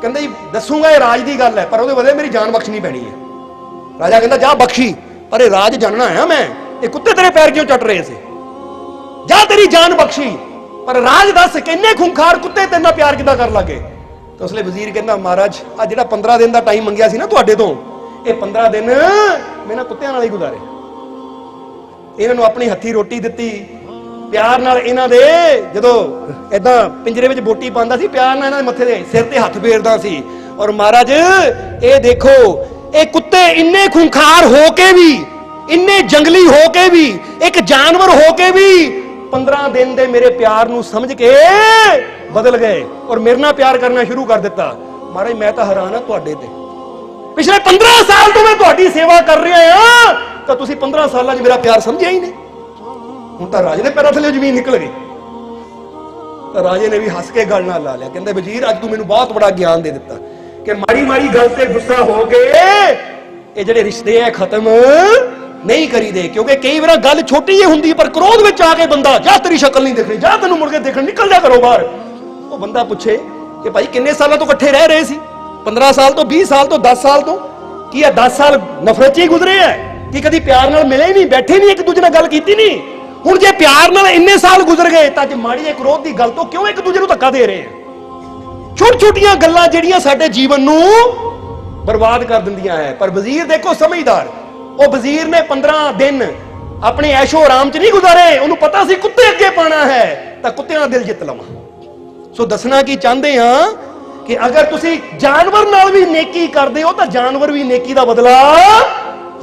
ਕਹਿੰਦਾ ਜੀ ਦੱਸੂਗਾ, ਇਹ ਰਾਜ ਦੀ ਗੱਲ ਹੈ, ਪਰ ਉਹਦੇ ਬਦਲੇ ਮੇਰੀ ਜਾਨ ਬਖਸ਼ਣੀ ਪੈਣੀ ਹੈ। ਰਾਜਾ ਕਹਿੰਦਾ ਜਾ ਬਖਸ਼ੀ, ਪਰ ਇਹ ਰਾਜ ਜਾਣਨਾ ਆਇਆ ਮੈਂ, ਇਹ ਕੁੱਤੇ ਤੇਰੇ ਪੈਰ ਕਿਉਂ ਚੱਟ ਰਹੇ ਸੀ? ਜਾ ਤੇਰੀ ਜਾਨ ਬਖਸ਼ੀ, ਪਰ ਰਾਜ ਦੱਸ ਕਿ ਇੰਨੇ ਖੁੰਖਾਰ ਕੁੱਤੇ ਤੇਰੇ ਨਾਲ ਪਿਆਰ ਕਿੱਦਾਂ ਕਰਨ ਲੱਗੇ? ਤਾਂ ਉਸ ਲਈ ਵਜ਼ੀਰ ਕਹਿੰਦਾ ਮਹਾਰਾਜ ਆ ਜਿਹੜਾ 15 ਦਿਨ ਦਾ ਟਾਈਮ ਮੰਗਿਆ ਸੀ ਨਾ ਤੁਹਾਡੇ ਤੋਂ, ਇਹ 15 ਦਿਨ ਮੈਂ ਨਾ ਕੁੱਤਿਆਂ ਨਾਲ ਹੀ ਗੁਜ਼ਾਰੇ। ਇਹਨਾਂ ਨੂੰ ਆਪਣੀ ਹੱਥੀ ਰੋਟੀ ਦਿੱਤੀ, ਪਿਆਰ ਨਾਲ ਇਹਨਾਂ ਦੇ ਜਦੋਂ ਏਦਾਂ ਪਿੰਜਰੇ ਵਿੱਚ ਬੋਟੀ ਪਾਉਂਦਾ ਸੀ, ਪਿਆਰ ਨਾਲ ਇਹਨਾਂ ਦੇ ਮੱਥੇ ਦੇ ਸਿਰ ਤੇ ਹੱਥ ਫੇਰਦਾ ਸੀ। ਔਰ ਮਹਾਰਾਜ ਇਹ ਦੇਖੋ, ਇਹ ਕੁੱਤੇ ਇੰਨੇ ਖੁੰਖਾਰ ਹੋ ਕੇ ਵੀ, ਇੰਨੇ ਜੰਗਲੀ ਹੋ ਕੇ ਵੀ, ਇੱਕ ਜਾਨਵਰ ਹੋ ਕੇ ਵੀ 15 ਦਿਨ ਦੇ ਮੇਰੇ ਪਿਆਰ ਨੂੰ ਸਮਝ ਕੇ ਬਦਲ ਗਏ ਔਰ ਮੇਰੇ ਨਾਲ ਪਿਆਰ ਕਰਨਾ ਸ਼ੁਰੂ ਕਰ ਦਿੱਤਾ। ਮਹਾਰਾਜ ਮੈਂ ਤਾਂ ਹੈਰਾਨ ਹਾਂ ਤੁਹਾਡੇ ਤੇ, ਪਿਛਲੇ 15 ਸਾਲ ਤੋਂ ਮੈਂ ਤੁਹਾਡੀ ਸੇਵਾ ਕਰ ਰਿਹਾ ਹਾਂ, ਤਾਂ ਤੁਸੀਂ 15 ਸਾਲਾਂ 'ਚ ਮੇਰਾ ਪਿਆਰ ਸਮਝਿਆ ਹੀ ਨਹੀਂ। ਹੁਣ ਤਾਂ ਰਾਜੇ ਦੇ ਪੈਰਾਂ ਥੱਲੇ ਜ਼ਮੀਨ ਨਿਕਲ ਗਈ। ਤਾਂ ਰਾਜੇ ਨੇ ਵੀ ਹੱਸ ਕੇ ਗੱਲ ਨਾਲ ਲਾ ਲਿਆ, ਕਹਿੰਦੇ ਵਜ਼ੀਰ ਅੱਜ ਤੂੰ ਮੈਨੂੰ ਬਹੁਤ ਬੜਾ ਗਿਆਨ ਦੇ ਦਿੱਤਾ ਕਿ ਮਾੜੀ ਮਾੜੀ ਗੱਲ ਤੇ ਗੁੱਸਾ ਹੋ ਕੇ ਇਹ ਜਿਹੜੇ ਰਿਸ਼ਤੇ ਹੈ ਖਤਮ ਨਹੀਂ ਕਰੀਦੇ। ਕਿਉਂਕਿ ਕਈ ਵਾਰ ਗੱਲ ਛੋਟੀ ਜਿਹੀ ਹੁੰਦੀ ਪਰ ਕ੍ਰੋਧ ਵਿੱਚ ਆ ਕੇ ਬੰਦਾ, ਜਾਂ ਤੇਰੀ ਸ਼ਕਲ ਨਹੀਂ ਦਿਖਣੀ, ਜਾਂ ਤੈਨੂੰ ਮੁੜ ਕੇ ਦੇਖਣ, ਨਿਕਲ ਜਾ ਘਰੋਂ ਬਾਹਰ। ਉਹ ਬੰਦਾ ਪੁੱਛੇ ਕਿ ਭਾਈ ਕਿੰਨੇ ਸਾਲਾਂ ਤੋਂ ਇਕੱਠੇ ਰਹਿ ਰਹੇ ਸੀ? 15 ਸਾਲ ਤੋਂ, 20 ਸਾਲ ਤੋਂ, 10 ਸਾਲ ਤੋਂ? ਕੀ ਇਹ 10 ਸਾਲ ਨਫ਼ਰਤ 'ਚ ਹੀ ਗੁਜ਼ਰੇ ਹੈ ਕਿ ਕਦੀ ਪਿਆਰ ਨਾਲ ਮਿਲੇ ਨਹੀਂ, ਬੈਠੇ ਨਹੀਂ, ਇੱਕ ਦੂਜੇ ਨਾਲ ਗੱਲ ਕੀਤੀ ਨਹੀਂ? ਹੁਣ ਜੇ ਪਿਆਰ ਨਾਲ ਇੰਨੇ ਸਾਲ ਗੁਜ਼ਰ ਗਏ ਤਾਂ ਅੱਜ ਮਾੜੀ ਜਿਹੀ ਕ੍ਰੋਧ ਦੀ ਗੱਲ ਤੋਂ ਕਿਉਂ ਇੱਕ ਦੂਜੇ ਨੂੰ ਧੱਕਾ ਦੇ ਰਹੇ ਆ? ਛੋਟੀ ਛੋਟੀਆਂ ਗੱਲਾਂ ਜਿਹੜੀਆਂ ਸਾਡੇ ਜੀਵਨ ਨੂੰ ਬਰਬਾਦ ਕਰ ਦਿੰਦੀਆਂ ਹੈ। ਪਰ ਵਜ਼ੀਰ ਦੇਖੋ ਸਮਝਦਾਰ, ਉਹ ਵਜ਼ੀਰ ਨੇ 15 ਦਿਨ ਆਪਣੇ ਐਸ਼ੋ ਆਰਾਮ 'ਚ ਨਹੀਂ ਗੁਜ਼ਾਰੇ। ਉਹਨੂੰ ਪਤਾ ਸੀ ਕੁੱਤੇ ਅੱਗੇ ਪਾਣਾ ਹੈ ਤਾਂ ਕੁੱਤਿਆਂ ਦਾ ਦਿਲ ਜਿੱਤ ਲਵਾਂ। ਸੋ ਦੱਸਣਾ ਕੀ ਚਾਹੁੰਦੇ ਹਾਂ ਕਿ ਅਗਰ ਤੁਸੀਂ ਜਾਨਵਰ ਨਾਲ ਵੀ ਨੇਕੀ ਕਰਦੇ ਹੋ ਤਾਂ ਜਾਨਵਰ ਵੀ ਨੇਕੀ ਦਾ ਬਦਲਾ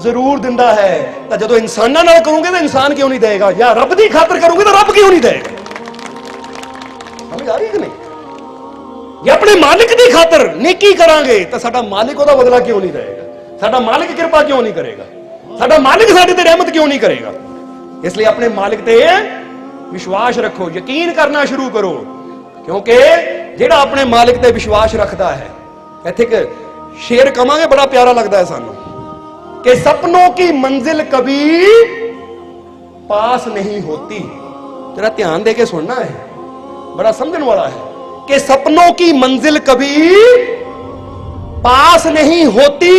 ਜ਼ਰੂਰ ਦਿੰਦਾ ਹੈ। ਤਾਂ ਜਦੋਂ ਇਨਸਾਨਾਂ ਨਾਲ ਕਰੋਗੇ ਤਾਂ ਇਨਸਾਨ ਕਿਉਂ ਨਹੀਂ ਦੇਗਾ? ਜਾਂ ਰੱਬ ਦੀ ਖਾਤਰ ਕਰੋਗੇ ਤਾਂ ਰੱਬ ਕਿਉਂ ਨਹੀਂ ਦੇਗਾ? ਸਮਝ ਆ ਰਹੀ ਕਿ ਨਹੀਂ? ਜੇ ਆਪਣੇ ਮਾਲਿਕ ਦੀ ਖਾਤਰ ਨੇਕੀ ਕਰਾਂਗੇ ਤਾਂ ਸਾਡਾ ਮਾਲਿਕ ਉਹਦਾ ਬਦਲਾ ਕਿਉਂ ਨਹੀਂ ਦੇਗਾ? ਸਾਡਾ ਮਾਲਿਕ ਕਿਰਪਾ ਕਿਉਂ ਨਹੀਂ ਕਰੇਗਾ? ਸਾਡਾ ਮਾਲਿਕ ਸਾਡੇ ਤੇ ਰਹਿਮਤ ਕਿਉਂ ਨਹੀਂ ਕਰੇਗਾ? ਇਸ ਲਈ ਆਪਣੇ ਮਾਲਿਕ ਤੇ ਵਿਸ਼ਵਾਸ ਰੱਖੋ, ਯਕੀਨ ਕਰਨਾ ਸ਼ੁਰੂ ਕਰੋ, ਕਿਉਂਕਿ ਜਿਹੜਾ ਆਪਣੇ ਮਾਲਿਕ ਤੇ ਵਿਸ਼ਵਾਸ ਰੱਖਦਾ ਹੈ। ਇੱਥੇ ਇੱਕ ਸ਼ੇਰ ਕਵਾਂਗੇ, ਬੜਾ ਪਿਆਰਾ ਲੱਗਦਾ ਹੈ ਸਾਨੂੰ कि सपनों की मंजिल कभी पास नहीं होती। जरा ध्यान देके सुनना है, बड़ा समझने वाला है कि सपनों की मंजिल कभी पास नहीं होती,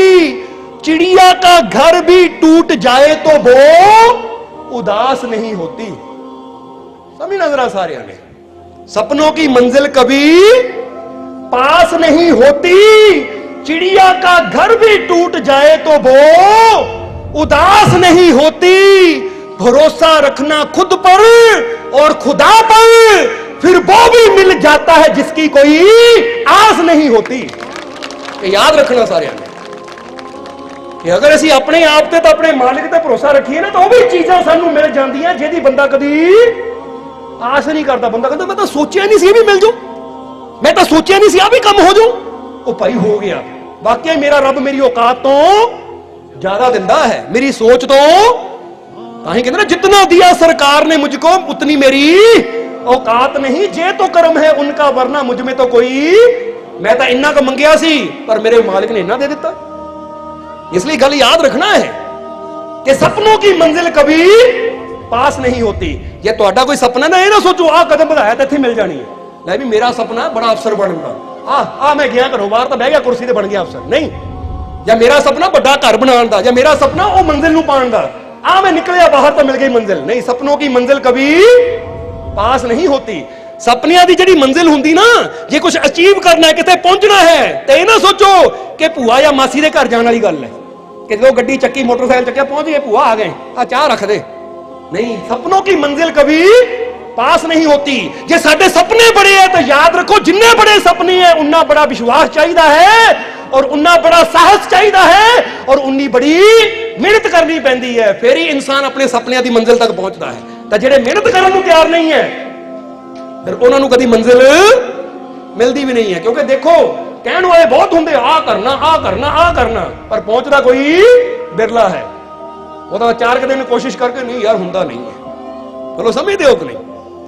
चिड़िया का घर भी टूट जाए तो वो उदास नहीं होती। समझना जरा सारे ने, सपनों की मंजिल कभी पास नहीं होती, चिड़िया का घर भी टूट जाए तो वो उदास नहीं होती। भरोसा रखना खुद पर और खुदा पर, फिर वो भी मिल जाता है जिसकी कोई आस नहीं होती। याद रखना सारे ने कि अगर असी अपने आप ते तो अपने मालिक ते भरोसा रखिए ना, तो वो भी चीज़ां सानू मिल जांदियां जिहदी बंदा कदी आस नहीं करता। बंदा कहता मैं तो सोचिया नहीं सी भी मिल जाऊं, मैं तो सोचिया नहीं सी आ भी काम हो जाऊं। वो भाई हो गया, वाकई मेरा रब मेरी औकात तो ज्यादा दिंदा है, मेरी सोच तो ताही कहते ना जितना दिया सरकार ने मुझको उतनी मेरी औकात नहीं। जे तो कर्म है उनका, वरना मुझ में तो कोई, मैं तो इन्ना का मंगिया सी पर मेरे मालिक ने इन्ना दे दिता। इसलिए गल याद रखना है कि सपनों की मंजिल कभी पास नहीं होती। जे तुहाडा कोई सपना ना, ये ना सोचो आ कदम बढ़ाया तो इत्थे मिल जानी है, लै भी मेरा सपना बड़ा अफसर बनना, मैं गया घरों बाहर तो बह गया कुर्सी ते बन गया अफसर नहीं। या मेरा सपना बड़ा घर बनाने का, या मेरा सपना वो मंजिल नूं पाने का, मैं निकलिया बाहर तो मिल गई मंजिल नहीं। सपनों की मंजिल कभी पास नहीं होती। सपनियां दी जिहड़ी मंजिल हुंदी ना, जे कुछ अचीव करना है, किते पहुंचना है, तो ये ना सोचो कि भूआ या मासी दे घर जाने वाली गल है कि जो गड्डी चक्की, मोटरसाइकिल चक्किया, पहुंच गए, भूआ आ गए, चाह रख दे नहीं। सपनों की मंजिल कभी पास नहीं होती। जे साडे सपने बड़े हैं तो याद रखो, जिन्ने बड़े सपने हैं उन्ना बड़ा विश्वास चाहिए है, और उन्ना बड़ा साहस चाहिए है, और उन्नी बड़ी मेहनत करनी पैंदी है, फिर ही इंसान अपने सपनियां दी मंजिल तक पहुंचता है। तो जेडे मेहनत करने को तैयार नहीं है फिर उन्हां नूं कदी मंजिल मिलती भी नहीं है। क्योंकि देखो कहने वाले बहुत होंगे, आ करना, आ करना, आ करना, पर पहुंचता कोई बिरला है। वो तो 4 दिन कोशिश करके नहीं यार हुंदा नहीं है। बोलो समझते हो कि नहीं?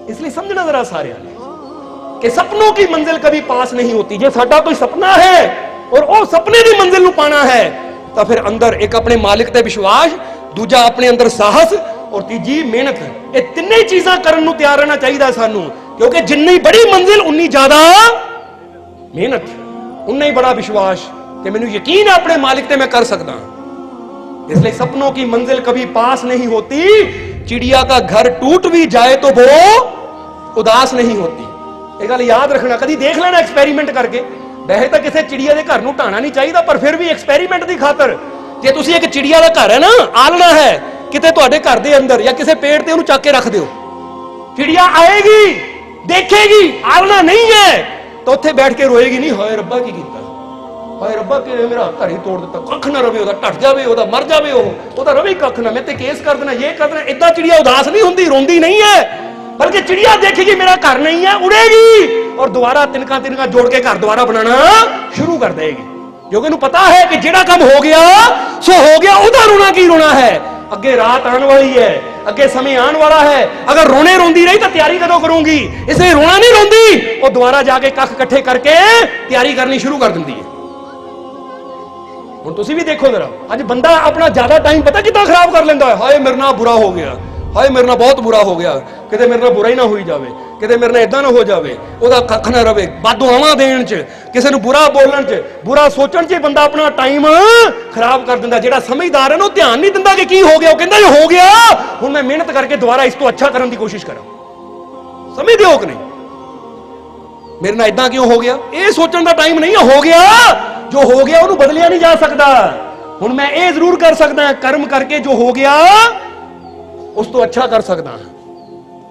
इसलिए समझना जरा सारे कि सपनों की मंजिल कभी पास नहीं होती। जे साडा कोई सपना है और वो सपने की मंजिल नूं पाना है तो फिर अंदर एक अपने मालिक ते विश्वास, दूजा अपने अंदर साहस और तीजी मेहनत। ये तिन्ने चीजां करन नूं तैयार रहना चाहिए सानू, क्योंकि जिन्नी बड़ी मंजिल उन्नी ज्यादा मेहनत, उन्ना ही बड़ा विश्वास कि मैनू यकीन है अपने मालिक ते मैं कर सकता। इसलिए सपनों की मंजिल कभी पास नहीं होती। चिड़िया का घर टूट भी जाए तो वो उदास नहीं होती। एक गल याद रखना, कभी देख लेना एक्सपेरिमेंट करके। वैसे तो किसी चिड़िया के घर नूं ढाना नहीं चाहिए, पर फिर भी एक्सपेरिमेंट की खातर जे तुसीं एक चिड़िया का घर है ना, आलना है किते तुहाडे घर दे अंदर या किसी पेड़ ते उहनूं चक के रख दिओ, चिड़िया आएगी, देखेगी आलना नहीं है तो उत्थे बैठ के रोएगी नहीं, हाय रब्बा की कीता, हाय रब्बा कि मेरा घर ही तोड़ दिता, कख ना रवे, ओदा टट जावे, ओदा मर जावे, ओदा रवे कख ना, मैं ते केस कर देना, ये कर देना। इदां चिड़िया उदास नहीं हुंदी, रोंदी नहीं है, बल्कि चिड़िया देखेगी मेरा घर नहीं है, उड़ेगी और दोबारा तिनका तिनका जोड़ के घर दोबारा बनाना शुरू कर देगी, क्योंकि इन्हें पता है कि जेड़ा काम हो गया सो हो गया, उदा रोना की रोना है, अगे रात आने वाली है, अगे समय आने वाला है। अगर रोने रोंदी रही तो तैयारी कदों करूंगी? इसलिए रोना नहीं रोंदी, वो दोबारा जाके कख इकट्ठे करके तैयारी करनी शुरू कर देती है। हुण तुसीं भी देखो जरा, अज बंदा अपना ज्यादा टाइम पता कितना खराब कर लेंदा है, हाय मेरे नाल बुरा हो गया, हाय मेरे नाल बहुत बुरा हो गया, किते मेरे नाल बुरा ही ना होई जावे, किते मेरे नाल इदां ना हो जावे, ओदा कख ना रवे। बददुआवां देण च, किसी नूं बुरा बोलण च, बुरा सोचण च बंदा अपना टाइम खराब कर दिंदा। जेड़ा समझदार है ना, ध्यान नहीं दिंदा कि की हो गया, वो कहंदा ये हो गया, हुण मैं मेहनत करके दोबारा इस तो अच्छा करने की कोशिश करा। समझदे हो कि नहीं? मेरे नाल इदां क्यों हो गया, ये सोचण दा टाइम नहीं है। हो गया, जो हो गया उन्होंने बदलिया नहीं जा सकता। हुण मैं ये जरूर कर सकदा, कर्म करके जो हो गया उस तो अच्छा कर सकदा।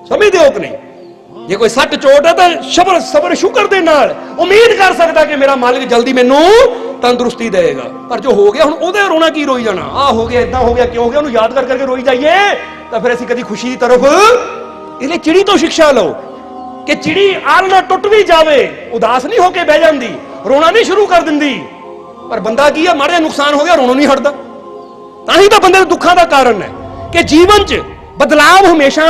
समझदे हो कि नहीं? जे कोई सट चोट है तो सबर शुक्र दे नाल उम्मीद कर सकता कि मेरा मालिक जल्दी मैनू तंदुरुस्ती देगा। पर जो हो गया हुण ओहदे रोना की रोई जाना, आ हो गया, इदां हो गया, क्यों हो गया, उन्होंने याद कर करके रोई जाइए तो फिर असीं कदी खुशी की तरफ। इसलिए चिड़ी तो शिक्षा लो कि चिड़ी आलना टुट भी जावे उदास नहीं होके बह जाती, रोना नहीं शुरू कर दिंदी। पर बंदा की है, माड़ा नुकसान हो गया रोना नहीं हटदा। तां तो बंदे दे दुखां दा कारण है कि जीवन च बदलाव हमेशा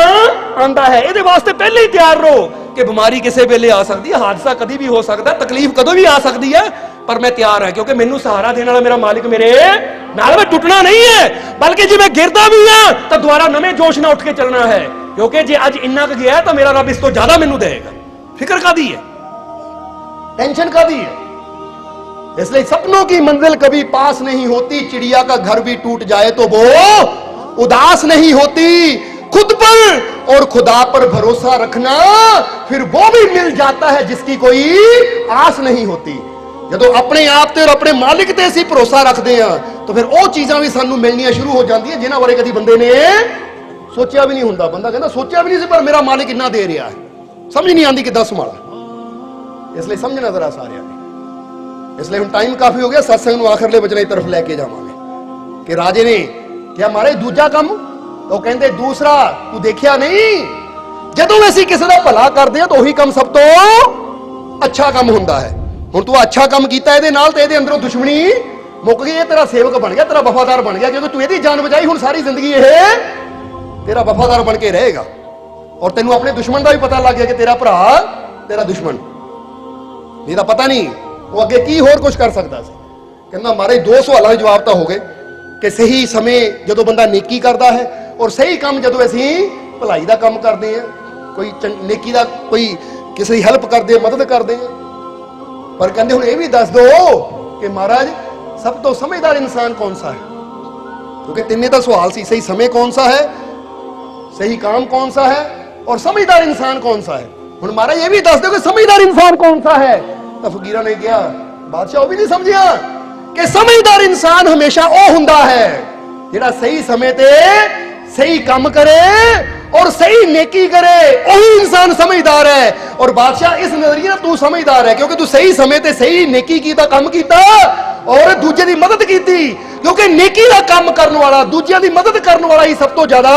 आंदा है। ये वास्ते पहले ही तैयार रहो कि बीमारी किसी वेले आ सकती है, हादसा कभी भी हो सकता है, तकलीफ कदों भी आ सकती है, पर मैं तैयार है क्योंकि मैनू सहारा देने वाला मेरा मालिक मेरे नाल। मैं टुटना नहीं है, बल्कि जे मैं गिरदा भी हां तो दोबारा नवे जोश नाल उठ के चलना है, क्योंकि जे अज इन्ना क गया तो मेरा रब इस तो ज्यादा मैनू देगा। फिक्र कादी है, टेंशन कादी है? इसलिए सपनों की मंजिल कभी पास नहीं होती, चिड़िया का घर भी टूट जाए तो वो उदास नहीं होती। खुद पर और खुदा पर भरोसा रखना, फिर वो भी मिल जाता है जिसकी कोई आस नहीं होती। जदों अपने आप ते और अपने मालिक ते असीं भरोसा रखते हैं तो फिर वो चीज़ां भी सानू मिलनियां शुरू हो जांदियां जिन्हां बारे कदी बंदे ने सोचिया भी नहीं हुंदा। बंदा कहंदा सोचिया भी नहीं सी, पर मेरा मालिक इन्ना दे रहा है, समझ नहीं आती किदां संभाला। इसलिए समझना जरा सारिਆਂ ने। इसलिए हुण टाइम काफी हो गया, सत्संग नूं आखिरले वचनां की तरफ लैके जावांगे कि राजे ने क्या मारे दूजा काम, तो कहते दूसरा तू देखिया नहीं, जदों असीं किसी दा भला करदे हां तो वही काम सब तो अच्छा काम हुंदा है। हुण तू अच्छा काम कीता इहदे नाल ते इहदे अंदरों दुश्मनी मुक गई, तेरा सेवक बन गया, तेरा वफादार बन गया, क्योंकि तू इहदी जान बचाई, हुण सारी जिंदगी यह तेरा वफादार बन के रहेगा। और तेनों अपने दुश्मन का भी पता लग गया कि तेरा भरा तेरा दुश्मन, नहीं तो पता नहीं वो अगे की होर कुछ कर सकता सी। कहना महाराज दो सवालों के जवाब तो हो गए कि सही समय जो बंदा नेकी करता है और सही काम जो असीं भलाई का काम करते हैं, कोई नेकी का कोई किसी की हेल्प करते हैं, मदद करते हैं। पर कहते हुण ये भी दस दो कि महाराज सब तो समझदार इंसान कौन सा है, क्योंकि तिन्ने तो सवाल सी, सही समय कौन सा है, सही काम कौन सा है और समझदार इंसान कौन सा है। हुण महाराज ये भी दस दो कि समझदार इंसान कौन सा है। तो फकीरा ने कहा, बादशाह वो भी नहीं समझिया कि समझदार इंसान हमेशा वो हुंदा है जिहड़ा सही समय ते सही काम करे और सही नेकी करे, वही इंसान समझदार है। और बादशाह इस नजरिए तू समझदार है क्योंकि तू सही समय ते सही नेकी कीता, काम कीता और दूजे की मदद की, क्योंकि नेकी का काम करने वाला, दूजे की मदद करने वाला ही सब तो ज्यादा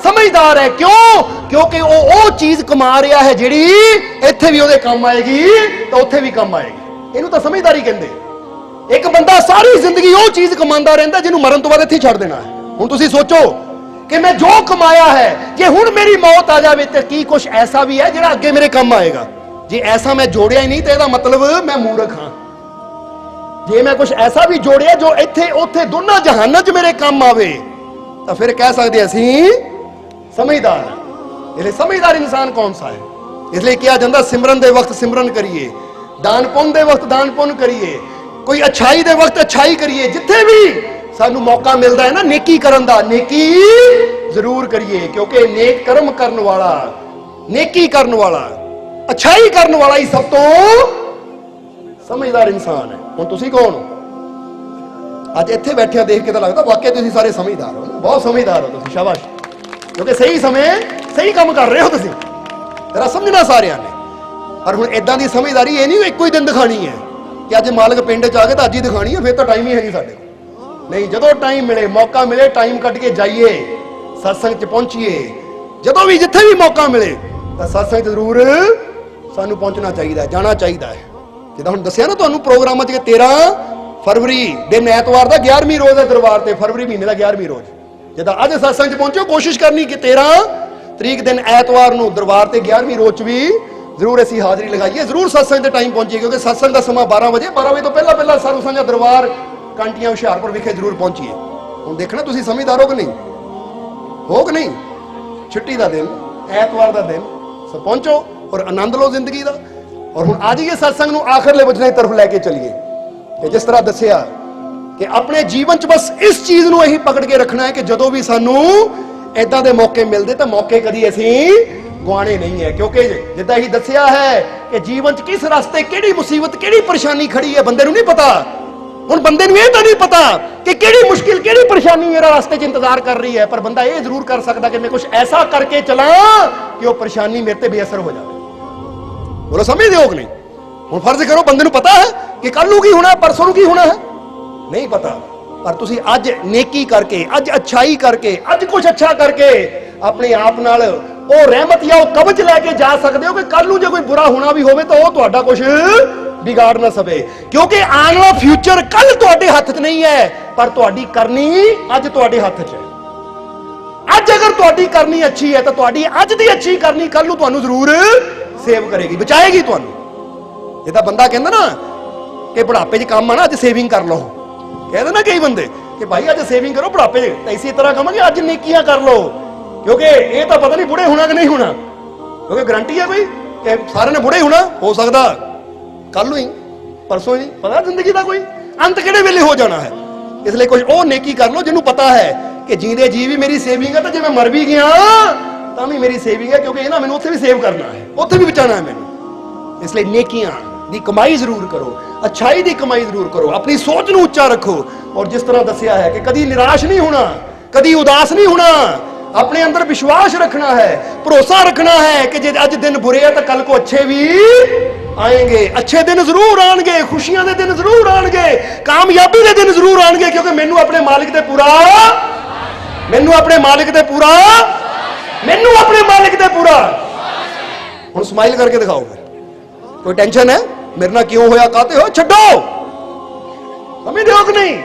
समझदार है। क्यों? क्योंकि वो चीज कमा रहा है जिहड़ी इत्थे भी उहदे काम आएगी तो उत्थे भी काम आएगी। इहनूं तां समझदारी कहंदे। एक बंदा सारी जिंदगी वो चीज कमांदा रहिंदा जिन्हों मरण तो बाद इत्थे छड्ड देना है। हुण तुसीं सोचो कि मैं जो कमाया है जे हुण मेरी मौत आ जाए तो की कुछ ऐसा भी है जिहड़ा अगे मेरे काम आएगा। जे ऐसा मैं जोड़िया ही नहीं तो इसका मतलब मैं मूर्ख हाँ। जे मैं कुछ ऐसा भी जोड़िया जो इत्थे उत्थे दोनों जहानां च मेरे काम आवे तो फिर कह सकते असीं समझदार हां। इसलिए समझदार इंसान कौन सा है? इसलिए कहा जाता सिमरन दे वक्त सिमरन करिए, दान पुण्य दे वक्त दान पुण्य करिए, कोई अच्छाई दे वक्त अच्छाई करिए। जिथे भी सानू मौका मिलता है ना नेकी करन दा, नेकी जरूर करिए, क्योंकि नेक कर्म करने वाला, नेकी करने वाला, अच्छाई करने वाला ही सब तो समझदार इंसान है। हुण तुसीं कौन हो? अज इत्थे बैठे देख के तो लगता वाकई तुसीं सारे समझदार हो, बहुत समझदार हो तुसीं, शाबाश, क्योंकि सही समय सही काम कर रहे हो तुसीं, तेरा समझना सारिਆਂ ने। पर हुण इदां दी समझदारी ये नहीं इक्को ही दिन दिखानी है कि अज मालक पिंड च आ गए तो अज ही दिखानी है, फिर तो टाइम ही है नहीं साडे कोल। नहीं, जदों टाइम मिले, मौका मिले, टाइम कट के जाइए, सत्संग च पहुंचिए। जदों भी जिथे भी मौका मिले तो सत्संग जरूर सानू पहुंचना चाहिए, जाना चाहिए। जिद्दां हुण दस्सिया ना तुहानू प्रोग्रामां च 13 फरवरी दिन ऐतवार का 11वीं रोज है दरबार से, फरवरी महीने का 11वीं रोज। जिद्दां अज सत्संग च पहुंचो, कोशिश करनी कि 13 तरीक दिन ऐतवार नूं दरबार से 11वीं रोज च भी जरूर असीं हाज़री लगाइए, जरूर सत्संग के टाइम पहुंचिए, क्योंकि सत्संग का समा 12 बजे, 12 बजे तो पहला सर्व सांझा दरबार कांटियां हुशियारपुर विखे जरूर पहुंचिए। हुण देखना तुसीं समझदार हो कि नहीं, हो कि नहीं? छुट्टी का दिन, ऐतवार का दिन, सब पहुंचो और आनंद लो जिंदगी का। और हुण आ जाइए सत्संग नूं आखिरले वचनां की तरफ लैके चलीए कि जिस तरह दस्सिया कि अपने जीवन च बस इस चीज़ नूं असीं पकड़ के रखना है कि जदों भी सानू इदां दे मौके मिलते तो मौके कदी असीं गुआने नहीं है, क्योंकि जिद्दां ही दस्सिया है कि जीवन च किस रास्ते किहड़ी मुसीबत किहड़ी परेशानी खड़ी है बंदे नूं नहीं पता। हुण बंदे नूं इह तां नहीं पता कि किहड़ी मुश्किल किहड़ी परेशानी मेरा रास्ते च इंतजार कर रही है, पर बंदा ये जरूर कर सकदा कि मैं कुछ ऐसा करके चला कि वो परेशानी मेरे ते बेअसर हो जाए। बोलो समझदे हो कि नहीं? हुण फर्ज करो बंदे नूं पता है कि कल नूं की होना, परसों नूं की होना है, नहीं पता, पर तुसीं अज नेकी करके, अज अच्छाई करके, अज कुछ अच्छा करके अपने आप नाल ਉਹ ਰਹਿਮਤ ਜਾਂ ਉਹ ਕਵਚ ਲੈ ਕੇ ਜਾ ਸਕਦੇ ਹੋ कि कल ਨੂੰ ਜੇ ਕੋਈ बुरा होना भी ਹੋਵੇ ਤਾਂ ਉਹ ਤੁਹਾਡਾ ਕੁਝ ਵਿਗਾੜ ਨਾ ਸਕੇ, क्योंकि ਆਉਣ ਵਾਲਾ ਫਿਊਚਰ ਕੱਲ ਤੁਹਾਡੇ ਹੱਥ 'ਚ ਨਹੀਂ ਹੈ, ਪਰ ਤੁਹਾਡੀ ਕਰਨੀ ਅੱਜ ਤੁਹਾਡੇ ਹੱਥ 'ਚ ਹੈ। ਅੱਜ ਅਗਰ ਤੁਹਾਡੀ ਕਰਨੀ ਅੱਛੀ ਹੈ ਤਾਂ ਤੁਹਾਡੀ ਅੱਜ ਦੀ ਅੱਛੀ ਕਰਨੀ ਕੱਲ ਨੂੰ ਤੁਹਾਨੂੰ ਜ਼ਰੂਰ ਸੇਵ ਕਰੇਗੀ, ਬਚਾਏਗੀ ਤੁਹਾਨੂੰ। ਜਿੱਦਾਂ ਬੰਦਾ ਕਹਿੰਦਾ ਨਾ ਕਿ ਬੁਢਾਪੇ 'ਚ ਕੰਮ ਆ ਨਾ, ਅੱਜ ਸੇਵਿੰਗ ਕਰ ਲਓ, ਕਹਿੰਦੇ ਨਾ ਕਈ ਬੰਦੇ ਕਿ ਭਾਈ ਅੱਜ ਸੇਵਿੰਗ ਕਰੋ ਬੁਢਾਪੇ 'ਚ, ਤਾਂ ਇਸੇ ਤਰ੍ਹਾਂ ਕਹਾਂਗੇ ਅੱਜ ਨੇਕੀਆਂ कर लो, क्योंकि ये तो पता नहीं बुढ़े होना कि नहीं होना, क्योंकि गारंटी है कोई कि सारे ने बुढ़े होना, हो सकता कल ही परसों ही, पता जिंदगी का कोई अंत किहड़े वेले हो जाना है। इसलिए कुछ वो नेकी कर लो जिन्होंने पता है कि जींदे जी भी मेरी सेविंग है, तो जो मैं मर भी गया तो भी मेरी सेविंग है, क्योंकि ना मैंने उत्थे भी सेव करना है, उत्थे भी बचाना है मैंने। इसलिए नेकियां दी कमाई जरूर करो, अच्छाई दी कमाई जरूर करो, अपनी सोच नूं उच्चा रखो, और जिस तरह दस्सिया है कि कभी निराश नहीं होना, कभी उदास नहीं होना, अपने अंदर विश्वास रखना है, भरोसा रखना है कि जे अज दिन बुरे है तो कल को अच्छे भी आएंगे, अच्छे दिन जरूर आएंगे, खुशियां दे दिन जरूर आएंगे, कामयाबी दे दिन जरूर आएंगे, क्योंकि मैनू अपने मालिक दे पूरा, मैनू अपने मालिक दे पूरा, मैनू अपने मालिक दे पूरा। हुण स्माइल करके दिखाओ, कोई टेंशन है मेरे नाल क्यों होया, काते हो, छड्डो, समझदे हो कि नहीं?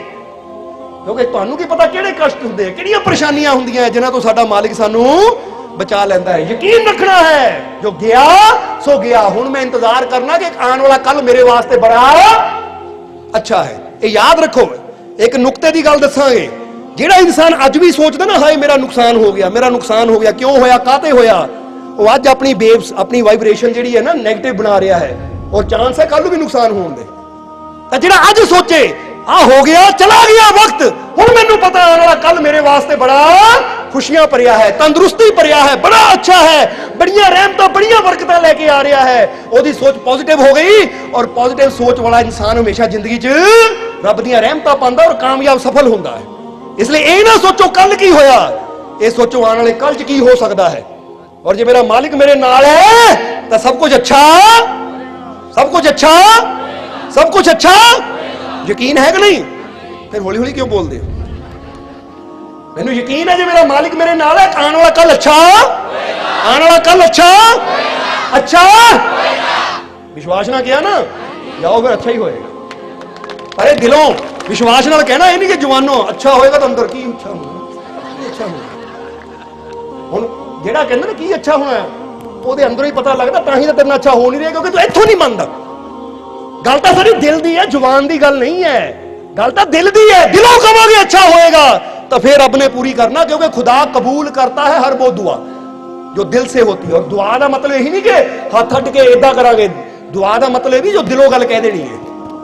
क्योंकि तुहानू की पता किहड़े कष्ट हुंदे, किहड़ियां परेशानियां हुंदियां जिन्हां तो साडा मालिक सानू बचा लैंदा है। यकीन रखना है जो गया सो गया, हुण मैं इंतजार करना कि आने वाला कल मेरे वास्ते बड़ा अच्छा है। ये याद रखो, एक नुक्ते की गल दसांगे, जिहड़ा इंसान अज भी सोचदा ना हाय मेरा नुकसान हो गया, मेरा नुकसान हो गया, क्यों होया, काते होया, वो अज अपनी वेव्स, अपनी वाइब्रेशन जिहड़ी है ना नेगेटिव बना रहा है, और चांस है कल भी नुकसान होने दे। तां जिहड़ा अज सोचे आ हो गया, चला गया वक्त, हुण मैनू पता आने वाला कल मेरे वास्ते बड़ा खुशियां भरिया है, तंदुरुस्ती भरिया है, बड़ा अच्छा है, बड़ियां रहमतां, बड़ियां बरकतां लेके आ रहा है, ओदी सोच पॉजिटिव हो गई। और पॉजिटिव सोच वाला इंसान हमेशा जिंदगी च रब दीयां रहमतां पांदा और कामयाब सफल हुंदा है। इसलिए ये ना सोचो कल की होया, ये सोचो आने वाले कल च की हो सकता है, और जे मेरा मालिक मेरे नाल है तो सब कुछ अच्छा, सब कुछ अच्छा, सब कुछ अच्छा। यकीन है कि नहीं? फिर हौली हौली क्यों बोल दे? मैनू यकीन है जो मेरा मालिक मेरे नाल है, आने वाला कल अच्छा, आने वाला कल अच्छा, अच्छा विश्वास ना किया ना, जाओ फिर अच्छा ही होएगा। अरे दिलों विश्वास नाल कहना, ये नहीं कि जवानों अच्छा होएगा तो अंदर की अच्छा होगा, अच्छा होगा, ਹੁਣ ਜਿਹੜਾ ਕਹਿੰਦਾ ਨਾ ਕੀ ਅੱਛਾ ਹੋਣਾ, ਉਹਦੇ ਅੰਦਰੋਂ ਹੀ ਪਤਾ ਲੱਗਦਾ, ਤਾਂ ਹੀ ਤਾਂ ਤੇਰੇ ਨਾਲ ਅੱਛਾ ਹੋ ਨਹੀਂ ਰਿਹਾ, ਕਿਉਂਕਿ ਤੂੰ ਇੱਥੋਂ ਨਹੀਂ ਮੰਨਦਾ। ਗੱਲ ਤਾਂ ਸਾਰੀ ਦਿਲ ਦੀ ਹੈ, ਜ਼ੁਬਾਨ ਦੀ ਗੱਲ नहीं है, ਗੱਲ ਤਾਂ ਦਿਲ ਦੀ है। दिलों कहोगे अच्छा होएगा तो फिर रब ने पूरी करना, क्योंकि खुदा कबूल करता है हर वो दुआ जो दिल से होती है। और दुआ का मतलब यही नहीं कि हथ हट के इदा करांगे, दुआ का मतलब भी जो दिलों गल कह देनी है।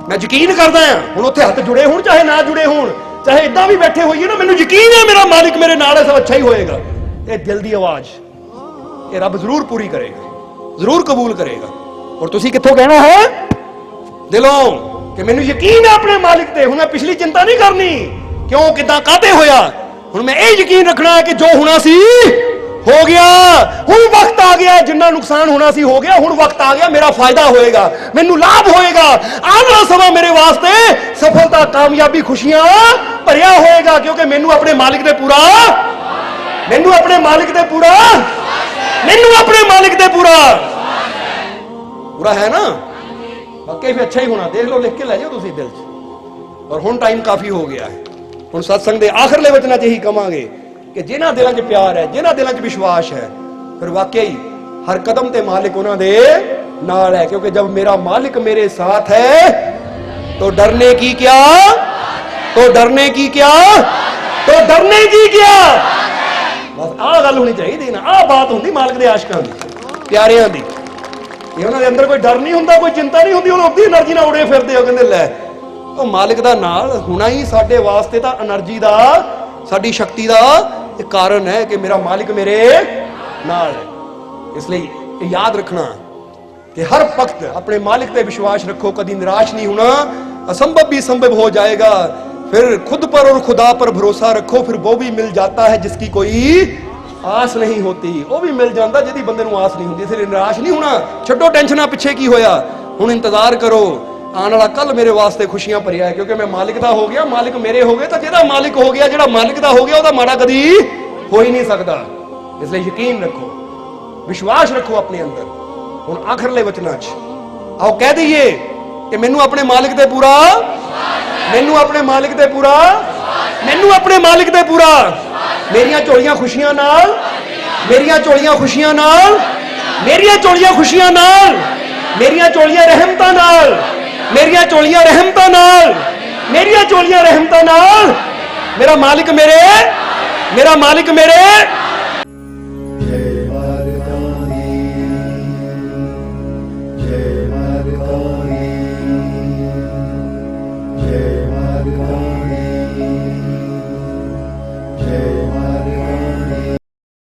मैं यकीन करदा हां, हुण उत्थे हथ जुड़े होण चाहे ना जुड़े होण, चाहे इदा भी बैठे होइए ना, मैनूं यकीन है मेरा मालिक मेरे नाल है, सब अच्छा ही होएगा। ये दिल की आवाज ये रब जरूर पूरी करेगा, जरूर कबूल करेगा। और तुसीं कित्थों कहना है? दिलों कि मैनूं यकीन है अपने मालिक ते, हुण मैं पिछली चिंता नहीं करनी क्यों किदां काते होया, हुण मैं ये यकीन रखना है कि जो होना सी हो गया। हुण वक्त आ गया, जिन्ना नुकसान होना सी हो गया, हुण वक्त आ गया, मेरा फायदा होएगा, मैनूं लाभ होएगा, आने वाला समा मेरे वास्ते सफलता कामयाबी खुशियां भरिया होएगा, क्योंकि मैनूं अपने मालिक दे पूरा, मैनूं अपने मालिक दे पूरा, मैनूं अपने मालिक दे पूरा पूरा है ना। वाकई भी अच्छा ही होना, देख लो, लिख के लै जाओ तुसीं दिल च। और हुण टाइम काफी हो गया है, हुण सत्संग दे आखिरले वचनां च यही कहांगे कि जिन्हां दिलां च प्यार है, जिन्हां दिलां च विश्वास है, फिर वाकई हर कदम ते मालिक उन्हां दे नाल है। क्योंकि जब मेरा मालिक मेरे साथ है तो डरने की क्या, तो डरने की क्या, तो डरने की क्या। बस आह गल होनी चाहिए ना, आह बात होंदी मालिक दे आशिकां दी, प्यारियां दी। ये उन्हां दे अंदर कोई डर नहीं हुंदा, कोई चिंता नहीं हुंदी, उन्हां अपनी एनर्जी नाल उड़े फिरदे हो, कहंदे लै ਉਹ ਮਾਲਿਕ ਦਾ ਨਾਲ ਹੋਣਾ ਹੀ ਸਾਡੇ ਵਾਸਤੇ ਤਾਂ એનર્ਜੀ ਦਾ, ਸਾਡੀ ਸ਼ਕਤੀ ਦਾ ਇੱਕ ਕਾਰਨ ਹੈ ਕਿ ਮੇਰਾ ਮਾਲਿਕ ਮੇਰੇ ਨਾਲ ਹੈ। ਇਸ ਲਈ ਇਹ ਯਾਦ ਰੱਖਣਾ कि हर वक्त अपने मालिक पे विश्वास रखो, कभी निराश नहीं होना, असंभव भी संभव हो जाएगा। फिर खुद पर और खुदा पर भरोसा रखो, फिर वो भी मिल जाता है जिसकी कोई आस नहीं होती, वो भी मिल जाता जिहदी बंदे नूं आस नहीं होती। फिर निराश नहीं होना, छड्डो टेंशना पिछे की होया, हुण इंतजार करो, आने वाला कल मेरे वास्ते खुशियां भरिया है, क्योंकि मैं मालिक दा हो गया, मालिक मेरे हो गए, तो जिहदा मालिक हो गया, जिहड़ा मालिक दा हो गया, ਉਹਦਾ माड़ा कदी हो ही नहीं सकता। इसलिए यकीन रखो, विश्वास रखो अपने अंदर। ਹੁਣ ਆਖਰਲੇ ਵਚਨਾਂ 'ਚ ਆਓ ਕਹਿ ਦਈਏ ਕਿ ਮੈਨੂੰ ਆਪਣੇ ਮਾਲਿਕ ਤੇ ਪੂਰਾ, ਮੈਨੂੰ ਆਪਣੇ ਮਾਲਿਕ ਤੇ ਪੂਰਾ, ਮੈਨੂੰ ਆਪਣੇ ਮਾਲਿਕ ਤੇ ਪੂਰਾ, ਮੇਰੀਆਂ ਝੋਲੀਆਂ ਖੁਸ਼ੀਆਂ ਨਾਲ, ਮੇਰੀਆਂ ਝੋਲੀਆਂ ਖੁਸ਼ੀਆਂ ਨਾਲ, ਮੇਰੀਆਂ ਝੋਲੀਆਂ ਖੁਸ਼ੀਆਂ ਨਾਲ, ਮੇਰੀਆਂ ਝੋਲੀਆਂ ਰਹਿਮਤਾਂ ਨਾਲ, ਮੇਰੀਆਂ ਝੋਲੀਆਂ ਰਹਿਮਤਾਂ ਨਾਲ, ਮੇਰੀਆਂ ਝੋਲੀਆਂ ਰਹਿਮਤਾਂ ਨਾਲ, ਮੇਰਾ ਮਾਲਿਕ ਮੇਰੇ, ਮੇਰਾ ਮਾਲਿਕ ਮੇਰੇ